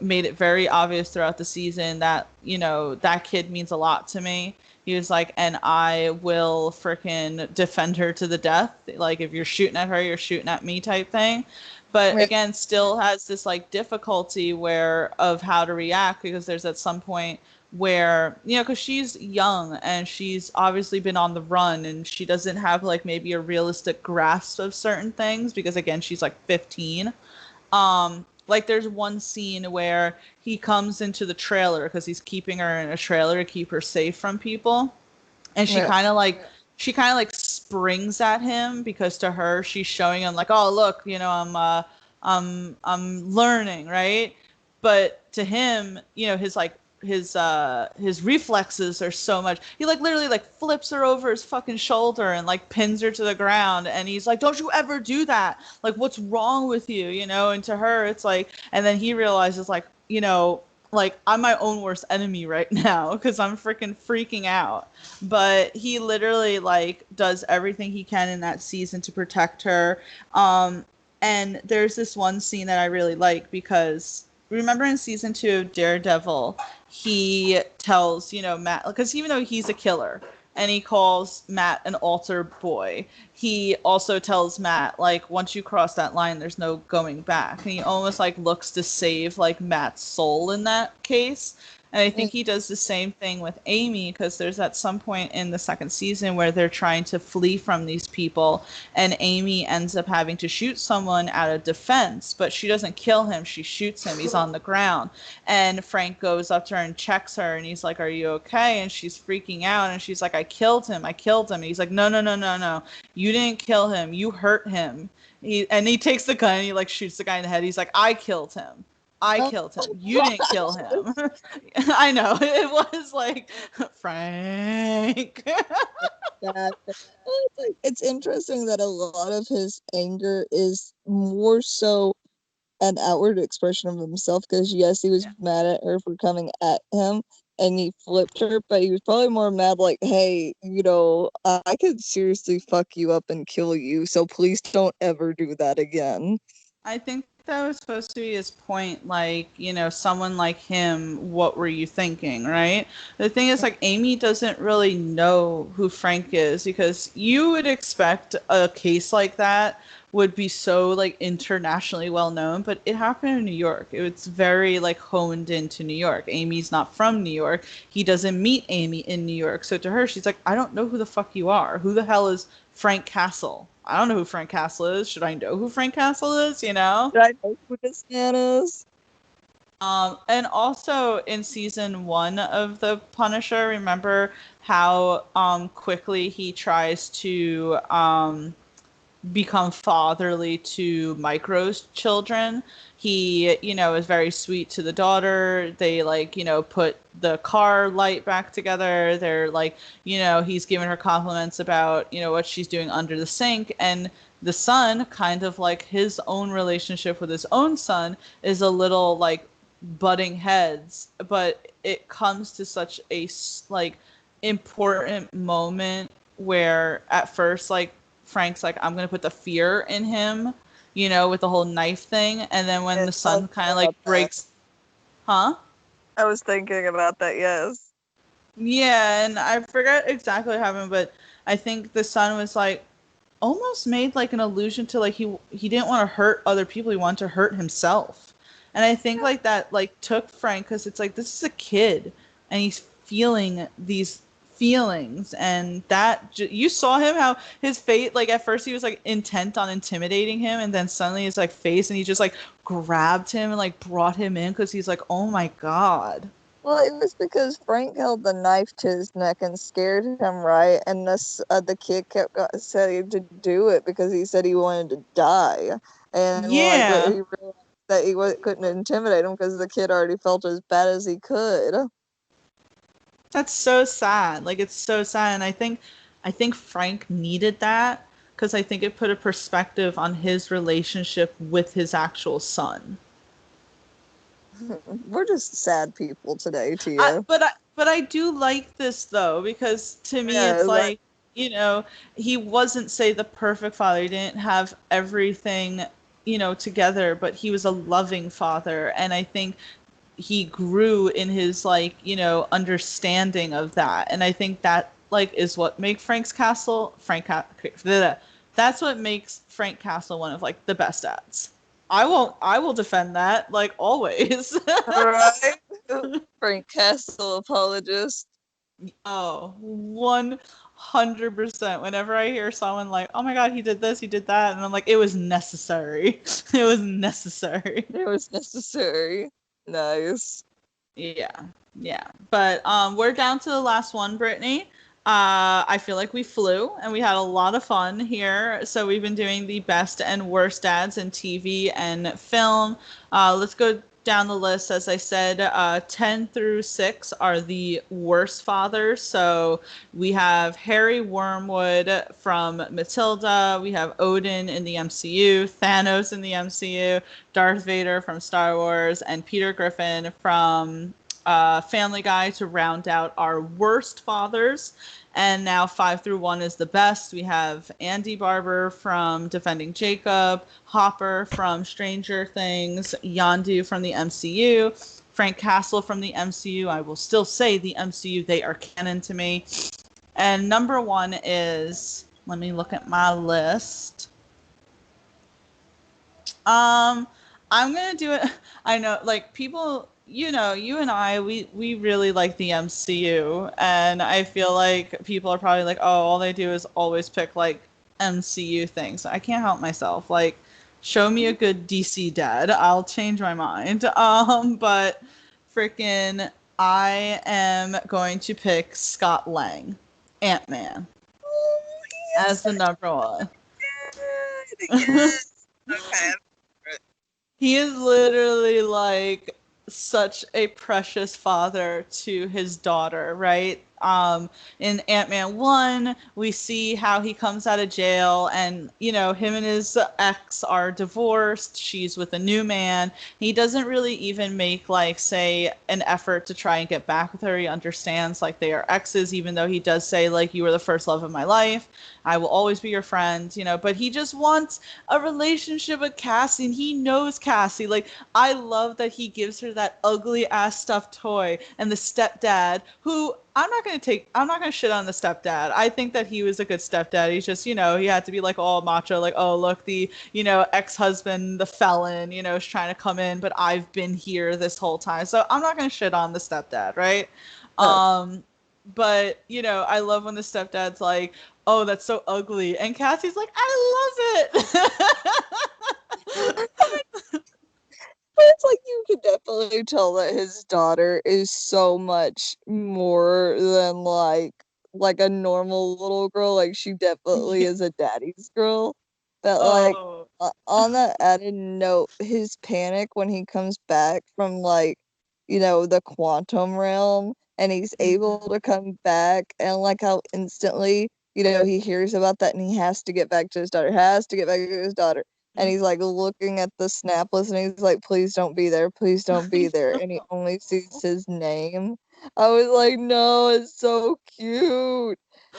S1: made it very obvious throughout the season that, that kid means a lot to me. He was like, and I will frickin' defend her to the death. Like, if you're shooting at her, you're shooting at me type thing. But again, still has this like difficulty of how to react, because there's at some point where, because she's young and she's obviously been on the run, and she doesn't have like maybe a realistic grasp of certain things, because again, she's like 15. Like there's one scene where he comes into the trailer because he's keeping her in a trailer to keep her safe from people, and she kind of like springs at him, because to her she's showing him like, oh look, I'm learning, right? But to him, his reflexes are so much, he like literally like flips her over his fucking shoulder and like pins her to the ground, and he's like, don't you ever do that, like what's wrong with you, and to her it's like, and then he realizes like, like I'm my own worst enemy right now because I'm freaking out. But he literally like does everything he can in that season to protect her. And there's this one scene that I really like, because remember in season 2 of Daredevil, he tells, Matt, because even though he's a killer and he calls Matt an altar boy, he also tells Matt, like, once you cross that line, there's no going back. And he almost like looks to save like Matt's soul in that case. And I think he does the same thing with Amy, because there's at some point in the second season where they're trying to flee from these people, and Amy ends up having to shoot someone out of defense, but she doesn't kill him. She shoots him. He's on the ground. And Frank goes up to her and checks her, and he's like, are you okay? And she's freaking out, and she's like, I killed him. And he's like, no. You didn't kill him. You hurt him. He takes the gun and he like shoots the guy in the head. He's like, I killed him. You didn't kill him. I know. It was like, Frank.
S2: bad. It's interesting that a lot of his anger is more so an outward expression of himself because yes, he was mad at her for coming at him and he flipped her, but he was probably more mad like, hey, I could seriously fuck you up and kill you, so please don't ever do that again.
S1: I think that was supposed to be his point, like, someone like him, what were you thinking, right? The thing is, like, Amy doesn't really know who Frank is because you would expect a case like that would be so, like, internationally well known, but it happened in New York. It's very, like, honed into New York. Amy's not from New York. He doesn't meet Amy in New York. So to her, she's like, I don't know who the fuck you are. Who the hell is Frank Castle? I don't know who Frank Castle is. Should I know who Frank Castle is?
S2: Should I know who this man is?
S1: And also in season 1 of The Punisher, remember how quickly he tries to become fatherly to Micro's children. He, is very sweet to the daughter. They put the car light back together. They're he's giving her compliments about, what she's doing under the sink. And the son, kind of like his own relationship with his own son, is a little butting heads, but it comes to such a important moment where at first Frank's like, I'm gonna put the fear in him, with the whole knife thing, and then when the son kind of breaks, huh?
S2: I was thinking about that, yes.
S1: Yeah, and I forget exactly what happened, but I think the son was almost made an allusion to he didn't want to hurt other people, he wanted to hurt himself. And I think that took Frank, because it's this is a kid and he's feeling these feelings, and that you saw him how his face, at first he was intent on intimidating him, and then suddenly his face, and he just grabbed him and brought him in because he's oh my god.
S2: Well, it was because Frank held the knife to his neck and scared him, right? And the kid kept saying to do it because he said he wanted to die. And
S1: Yeah,
S2: he realized that he couldn't intimidate him because the kid already felt as bad as he could.
S1: that's so sad. It's so sad, and I think Frank needed that because I think it put a perspective on his relationship with his actual son.
S2: We're just sad people today, Tia.
S1: But I do like this though, because to me
S2: Yeah,
S1: it's he wasn't, say, the perfect father. He didn't have everything, together, but he was a loving father, and I think he grew in his understanding of that, and I think that is what makes that's what makes Frank Castle one of the best dads. I will defend that always.
S2: right? Frank Castle apologist.
S1: Oh, 100%. Whenever I hear someone oh my god, he did this, he did that, and I'm it was necessary. It was necessary.
S2: It was necessary. Nice.
S1: Yeah, yeah. But we're down to the last one, Brittany. I feel like we flew and we had a lot of fun here. So we've been doing the best and worst dads in TV and film. Let's go down the list. As I said, 10 through 6 are the worst fathers. So we have Harry Wormwood from Matilda. We have Odin in the MCU, Thanos in the MCU, Darth Vader from Star Wars, and Peter Griffin from Family Guy to round out our worst fathers. And now 5 through 1 is the best. We have Andy Barber from Defending Jacob, Hopper from Stranger Things, Yondu from the MCU, Frank Castle from the MCU. I will still say the MCU, they are canon to me. And number 1 is, let me look at my list. I'm gonna do it. I know, people, you and I, we really like the MCU, and I feel like people are probably oh, all they do is always pick MCU things. I can't help myself. Show me a good DC dad, I'll change my mind. But freaking, I am going to pick Scott Lang, Ant-Man, as the number 1.
S2: Yes. Okay.
S1: He is literally such a precious father to his daughter, right? In Ant-Man 1, we see how he comes out of jail and, him and his ex are divorced. She's with a new man. He doesn't really even make, like, say, an effort to try and get back with her. He understands, like, they are exes, even though he does say, like, you were the first love of my life. I will always be your friend, but he just wants a relationship with Cassie, and he knows Cassie. Like, I love that he gives her that ugly ass stuffed toy, and the stepdad, who I'm not going to shit on the stepdad. I think that he was a good stepdad. He's just, he had to be like all macho, like, oh, look, the, ex-husband, the felon, is trying to come in, but I've been here this whole time. So I'm not going to shit on the stepdad, right? But, I love when the stepdad's like, oh, that's so ugly. And Cassie's like, I love it.
S2: But it's like you can definitely tell that his daughter is so much more than like a normal little girl. Like she definitely is a daddy's girl. But like
S1: Oh.
S2: on that added note, his panic when he comes back from like, the quantum realm and he's able to come back and like how instantly, he hears about that and he has to get back to his daughter, has to get back to his daughter. And he's like looking at the snap list and he's like, please don't be there. Please don't be there. And he only sees his name. I was like, no, it's so cute.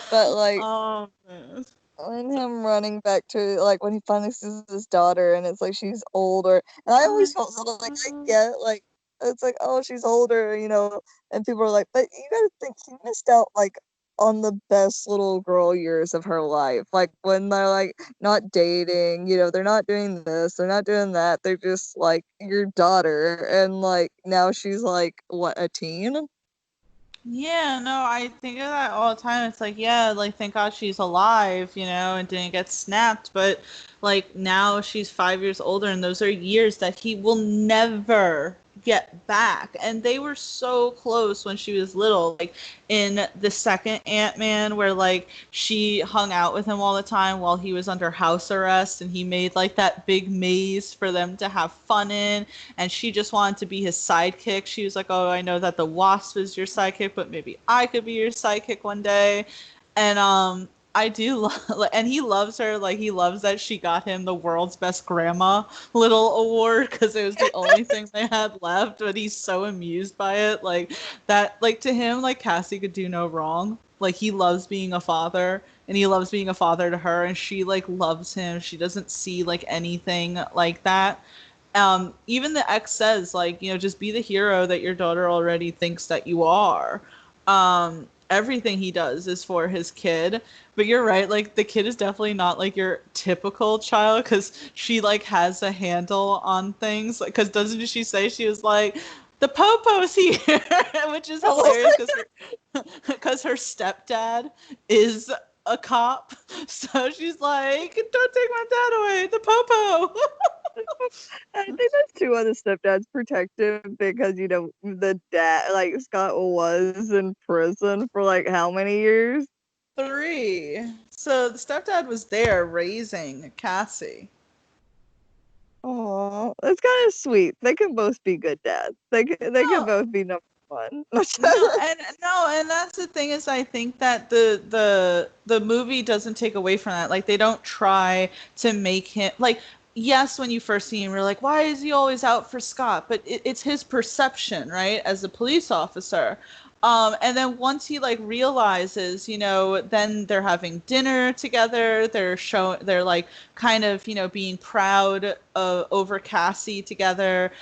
S2: But like,
S1: Oh, man.
S2: when him running back to like when he finally sees his daughter and it's like she's older. And I always felt sort of like I get like it's like, oh, she's older, and people are like, but you gotta think he missed out like on the best little girl years of her life. Like when they're like not dating, they're not doing this, they're not doing that. They're just like your daughter. And like now she's like what, a teen?
S1: Yeah, no, I think of that all the time. It's like, yeah, like thank God she's alive, and didn't get snapped. But like now she's 5 years older, and those are years that he will never get back. And they were so close when she was little. Like in the second Ant-Man, where like she hung out with him all the time while he was under house arrest, and he made like that big maze for them to have fun in, and she just wanted to be his sidekick. She was like, oh, I know that the Wasp is your sidekick, but maybe I could be your sidekick one day. And I do love, and he loves her. Like he loves that she got him the world's best grandma little award because it was the only thing they had left. But he's so amused by it, like that. Like to him, like Cassie could do no wrong. Like he loves being a father, and he loves being a father to her, and she like loves him. She doesn't see like anything like that. Even the ex says, like, just be the hero that your daughter already thinks that you are. Everything he does is for his kid. But you're right, like, the kid is definitely not, like, your typical child, because she, like, has a handle on things. Because doesn't she say she was like, the popo's here, which is hilarious because her stepdad is a cop. So she's like, don't take my dad away, the popo.
S2: I think that's two other stepdads protective because the dad like Scott was in prison for like how many years?
S1: 3. So the stepdad was there raising Cassie.
S2: Oh, that's kind of sweet. They can both be good dads. They can both be number one.
S1: And that's the thing is I think that the movie doesn't take away from that. Like they don't try to make him like yes, when you first see him, you're like, why is he always out for Scott? But it's his perception, right, as a police officer. And then once he like realizes, then they're having dinner together. They're like kind of, being proud over Cassie together.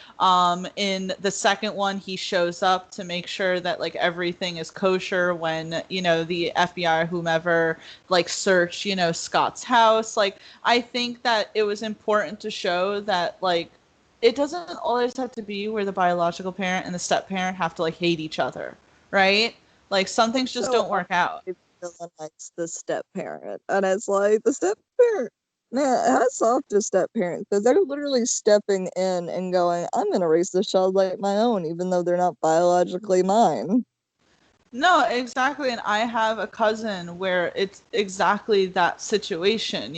S1: In the second one, he shows up to make sure that like everything is kosher when, the FBI or whomever like search, Scott's house. Like, I think that it was important to show that like, it doesn't always have to be where the biological parent and the step parent have to like hate each other. Right? Like some things just don't work out.
S2: Villainize the step parent, and it's like the step parent. Man, hats off to step parents because they're literally stepping in and going, "I'm gonna raise this child like my own, even though they're not biologically mine."
S1: No, exactly. And I have a cousin where it's exactly that situation.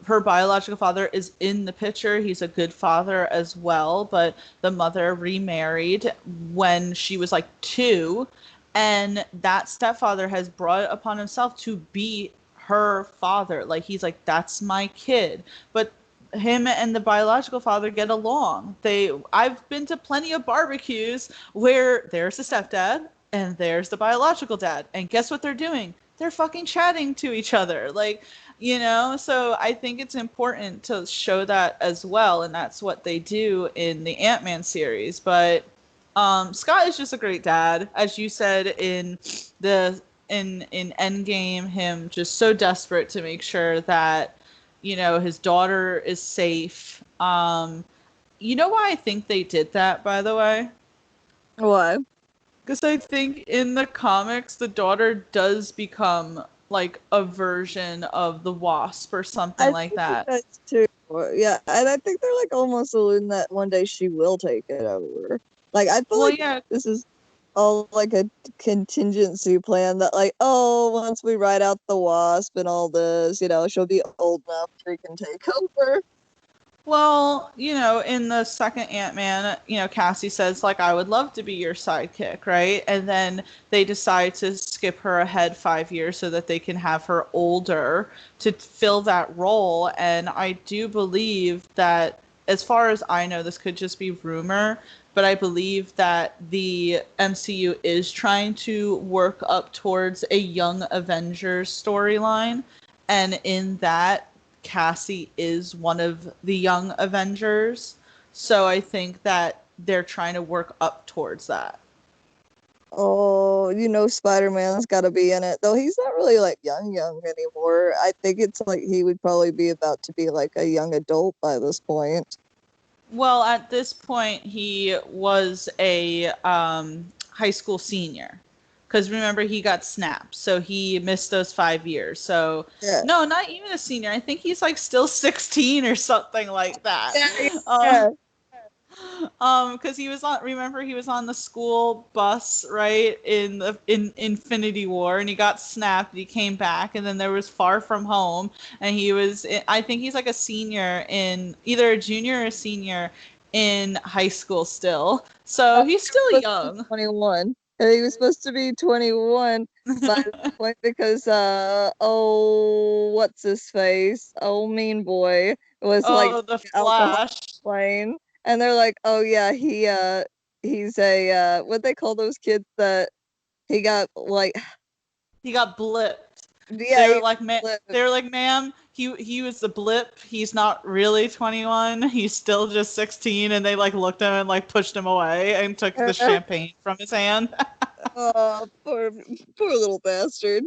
S1: Her biological father is in the picture. He's a good father as well, but the mother remarried when she was like 2. And that stepfather has brought it upon himself to be her father. Like, he's like, that's my kid. But him and the biological father get along. I've been to plenty of barbecues where there's the stepdad and there's the biological dad. And guess what they're doing? They're fucking chatting to each other. Like, so I think it's important to show that as well. And that's what they do in the Ant-Man series. But Scott is just a great dad, as you said in Endgame. Him just so desperate to make sure that his daughter is safe. You know why I think they did that, by the way?
S2: Why?
S1: Because I think in the comics, the daughter does become like a version of the Wasp or something like that.
S2: That's too. Yeah, and I think they're like almost alluding that one day she will take it over. Like, I feel like this is all like a contingency plan that, like, once we ride out the Wasp and all this, she'll be old enough she can take over.
S1: Well, in the second Ant-Man, Cassie says, like, I would love to be your sidekick, right? And then they decide to skip her ahead 5 years so that they can have her older to fill that role. And I do believe that, as far as I know, this could just be rumor, but I believe that the MCU is trying to work up towards a Young Avengers storyline. And in that, Cassie is one of the Young Avengers. So I think that they're trying to work up towards that.
S2: Oh, Spider-Man's got to be in it. Though he's not really like young anymore. I think it's like he would probably be about to be like a young adult by this point.
S1: Well, at this point, he was a high school senior. Because remember, he got snapped, so he missed those 5 years. So,
S2: yeah.
S1: No, not even a senior. I think he's like still 16 or something like that.
S2: Yeah.
S1: Because he was on. Remember, he was on the school bus, right, in Infinity War, and he got snapped. He came back, and then there was Far From Home, and he was. I think he's like a senior in either a junior or a senior in high school still. So he's still young.
S2: 21. He was supposed to be 21 by the point because what's his face? Oh, Mean Boy was like
S1: the Flash
S2: plane, and they're like, oh yeah, he's a what they call those kids that he got
S1: blipped.
S2: Yeah,
S1: they were like, ma'am, he was the blip. He's not really 21. He's still just 16. And they like looked at him and like pushed him away and took the champagne from his hand.
S2: Oh, poor little bastard.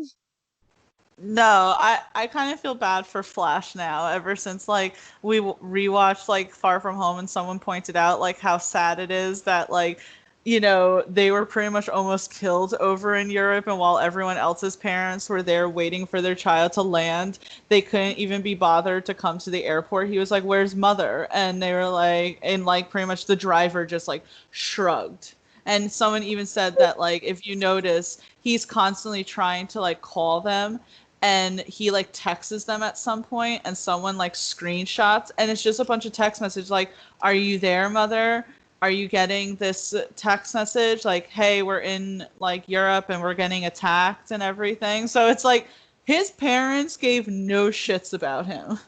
S1: No, I kind of feel bad for Flash now. Ever since like we rewatched like Far From Home, and someone pointed out like how sad it is that like they were pretty much almost killed over in Europe, and while everyone else's parents were there waiting for their child to land, they couldn't even be bothered to come to the airport. He was like, "Where's mother?" And they were like, and like pretty much the driver just like shrugged. And someone even said that like if you notice, he's constantly trying to like call them, and he like texts them at some point, and someone like screenshots, and it's just a bunch of text messages like, "Are you there, mother? Are you getting this text message? Like, hey, we're in like Europe and we're getting attacked and everything." So it's like his parents gave no shits about him.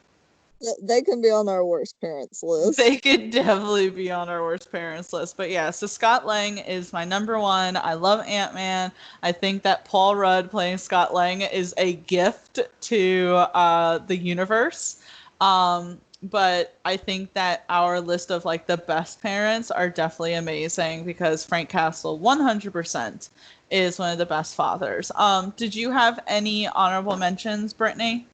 S2: They can be on our worst parents list.
S1: They could definitely be on our worst parents list. But yeah, so Scott Lang is my number one. I love Ant-Man. I think that Paul Rudd playing Scott Lang is a gift to the universe. But I think that our list of like the best parents are definitely amazing, because Frank Castle 100% is one of the best fathers. Did you have any honorable mentions, Brittany?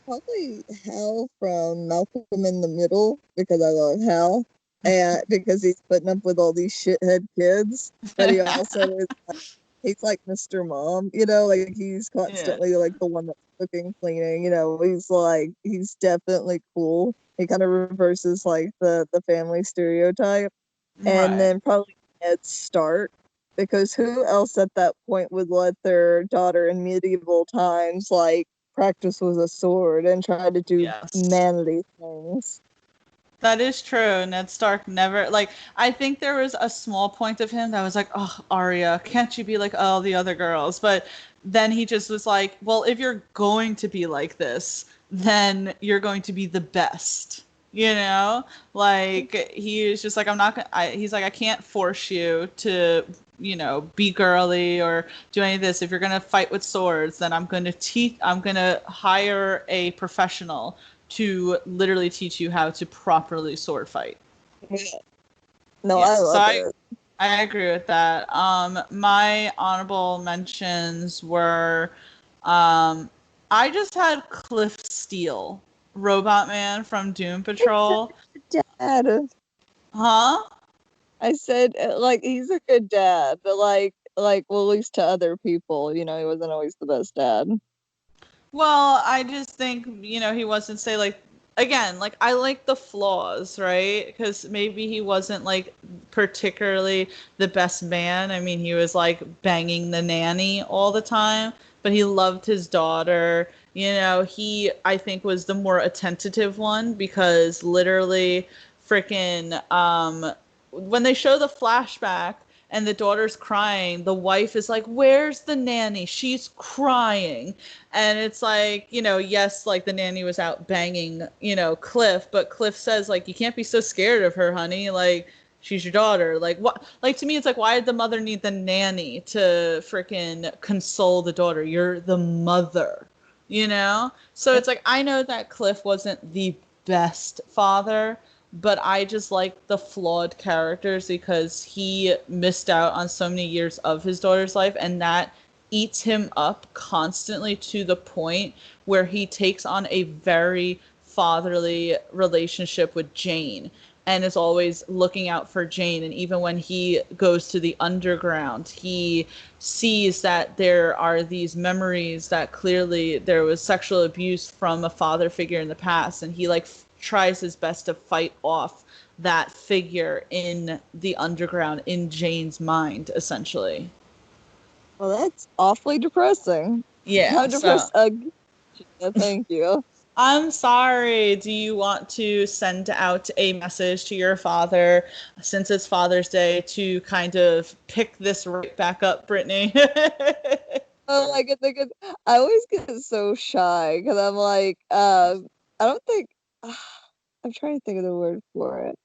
S2: Probably Hal from Malcolm in the Middle, because I love Hal, and because he's putting up with all these shithead kids, but he also is he's like Mr. Mom, like he's constantly like the one that's cooking, cleaning, he's definitely cool. He kind of reverses like the family stereotype. And then probably Ned Stark, because who else at that point would let their daughter in medieval times like practice with a sword and try to do manly things?
S1: That is true. Ned Stark never like. I think there was a small point of him that was like, "Oh, Arya, can't you be like all the other girls?" But then he just was like, "Well, if you're going to be like this, then you're going to be the best." You know, like he is just like, "I'm not gonna." He's like, "I can't force you to, be girly or do any of this. If you're gonna fight with swords, then I'm gonna teach. I'm gonna hire a professional." To literally teach you how to properly sword fight.
S2: Yeah. No,
S1: Yeah,
S2: I
S1: so
S2: love it.
S1: I agree with that. My honorable mentions were, I just had Cliff Steele, Robot Man from Doom Patrol.
S2: Dad.
S1: Huh?
S2: I said like he's a good dad, but well, at least to other people, he wasn't always the best dad.
S1: Well, I just think, he wasn't say like again, like I like the flaws, right? Because maybe he wasn't like particularly the best man. I mean, he was like banging the nanny all the time, but he loved his daughter. He I think was the more attentive one because literally freaking when they show the flashback and the daughter's crying, the wife is like, "Where's the nanny? She's crying." And it's like, yes, like the nanny was out banging, Cliff, but Cliff says, like, you can't be so scared of her, honey. Like, she's your daughter. Like, what? Like, to me, it's like, why did the mother need the nanny to freaking console the daughter? You're the mother, you know? So it's like, I know that Cliff wasn't the best father, but I just like the flawed characters because he missed out on so many years of his daughter's life, and that eats him up constantly to the point where he takes on a very fatherly relationship with Jane and is always looking out for Jane. And even when he goes to the underground, he sees that there are these memories that clearly there was sexual abuse from a father figure in the past, and he like tries his best to fight off that figure in the underground in Jane's mind, essentially.
S2: Well, that's awfully depressing.
S1: Yeah,
S2: How
S1: so
S2: depressed? Thank you.
S1: I'm sorry. Do you want to send out a message to your father since it's Father's Day to kind of pick this right back up, Brittany?
S2: Oh, I always get so shy because I'm like, I don't think, I'm trying to think of the word for it.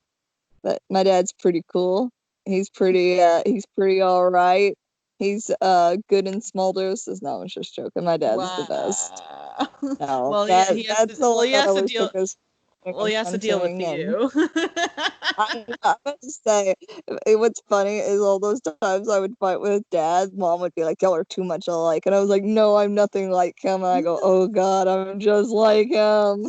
S2: But my dad's pretty cool. He's pretty all right. He's good in small doses. No, I was just joking. My dad's the best.
S1: Wow.
S2: No,
S1: Well,
S2: that that's the
S1: well,
S2: one
S1: he
S2: that
S1: has to
S2: always took
S1: deal.
S2: us
S1: Well, he has to deal with
S2: hunting and
S1: you.
S2: I'm about to say, what's funny is all those times I would fight with dad, mom would be like, "Y'all are too much alike," and I was like, "No, I'm nothing like him." And I go, "Oh God, I'm just like him."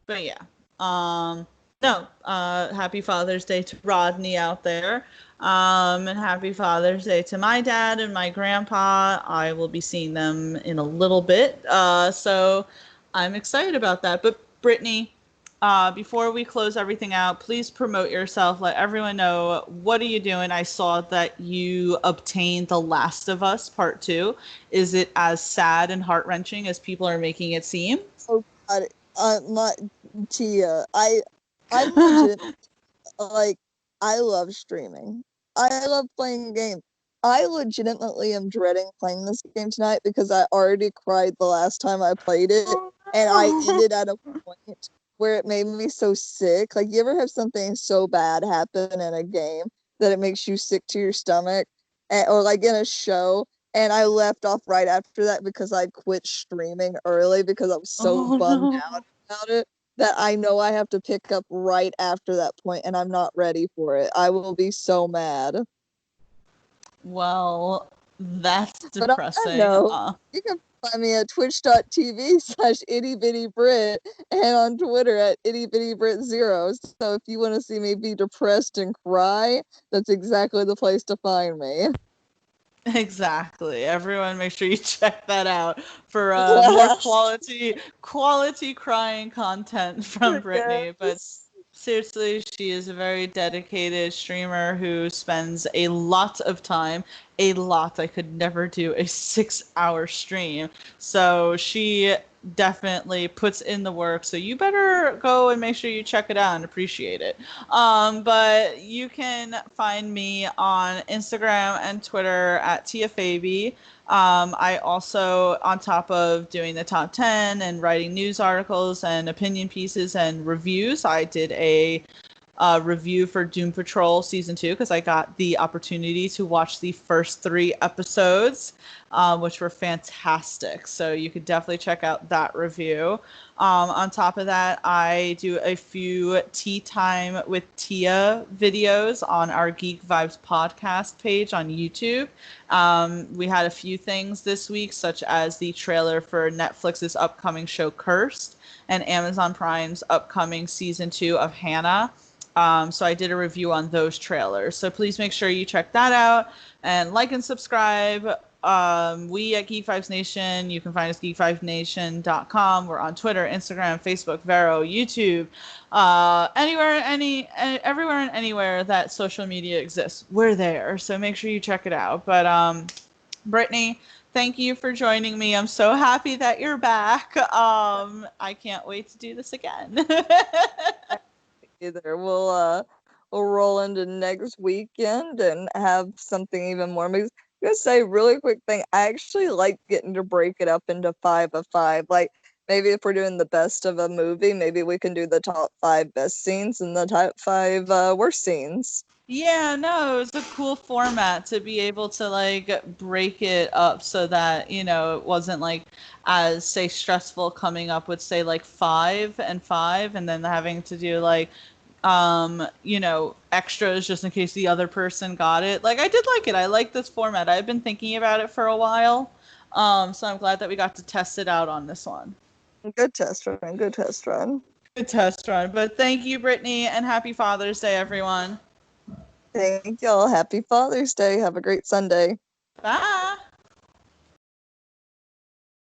S1: But yeah. No, happy Father's Day to Rodney out there. And happy Father's Day to my dad and my grandpa. I will be seeing them in a little bit. So I'm excited about that. But Brittany, before we close everything out, please promote yourself. Let everyone know, what are you doing? I saw that you obtained The Last of Us Part 2. Is it as sad and heart-wrenching as people are making it seem?
S2: Oh God, my Tia, I'm legit like I love streaming. I love playing games. I legitimately am dreading playing this game tonight because I already cried the last time I played it, and I ended at a point where it made me so sick. Like, you ever have something so bad happen in a game that it makes you sick to your stomach, or like in a show? And I left off right after that because I quit streaming early because I was so
S1: Oh
S2: bummed
S1: no.
S2: out about it that I know I have to pick up right after that point, and I'm not ready for it. I will be so mad.
S1: Well, that's
S2: But on that
S1: depressing.
S2: note, you can find me at twitch.tv/itty bitty Brit and on Twitter at itty bitty Brit0. So if you want to see me be depressed and cry, that's exactly the place to find me.
S1: Exactly. Everyone make sure you check that out for more quality crying content from Brittany. But
S2: Yes.
S1: seriously, she is a very dedicated streamer who spends a lot of time, a lot. I could never do a 6-hour stream. So she definitely puts in the work. So you better go and make sure you check it out and appreciate it. But you can find me on Instagram and Twitter at TiaFabi. I also, on top of doing the top 10 and writing news articles and opinion pieces and reviews, I did a review for Doom Patrol season 2 because I got the opportunity to watch the first 3 episodes, which were fantastic. So you could definitely check out that review. On top of that, I do a few Tea Time with Tia videos on our Geek Vibes podcast page on YouTube. We had a few things this week, such as the trailer for Netflix's upcoming show Cursed and Amazon Prime's upcoming season 2 of Hannah. So I did a review on those trailers. So please make sure you check that out and like and subscribe. We at Geek Vibes Nation, you can find us geekvibesnation.com. We're on Twitter, Instagram, Facebook, Vero, YouTube, everywhere and anywhere that social media exists. We're there. So make sure you check it out. But Brittany, thank you for joining me. I'm so happy that you're back. I can't wait to do this again.
S2: Either we'll roll into next weekend and have something even more. I'm gonna say really quick thing. I actually like getting to break it up into 5 of 5. Like maybe if we're doing the best of a movie, maybe we can do the top 5 best scenes and the top 5 worst scenes.
S1: Yeah, no, it was a cool format to be able to like break it up so that, it wasn't like as say stressful coming up with say like 5 and 5 and then having to do like extras just in case the other person got it. Like I did like it. I like this format. I've been thinking about it for a while. So I'm glad that we got to test it out on this one.
S2: Good test run. Good test run.
S1: Good test run. But thank you, Brittany, and happy Father's Day, everyone.
S2: Thank y'all. Happy Father's Day. Have a great Sunday.
S1: Bye.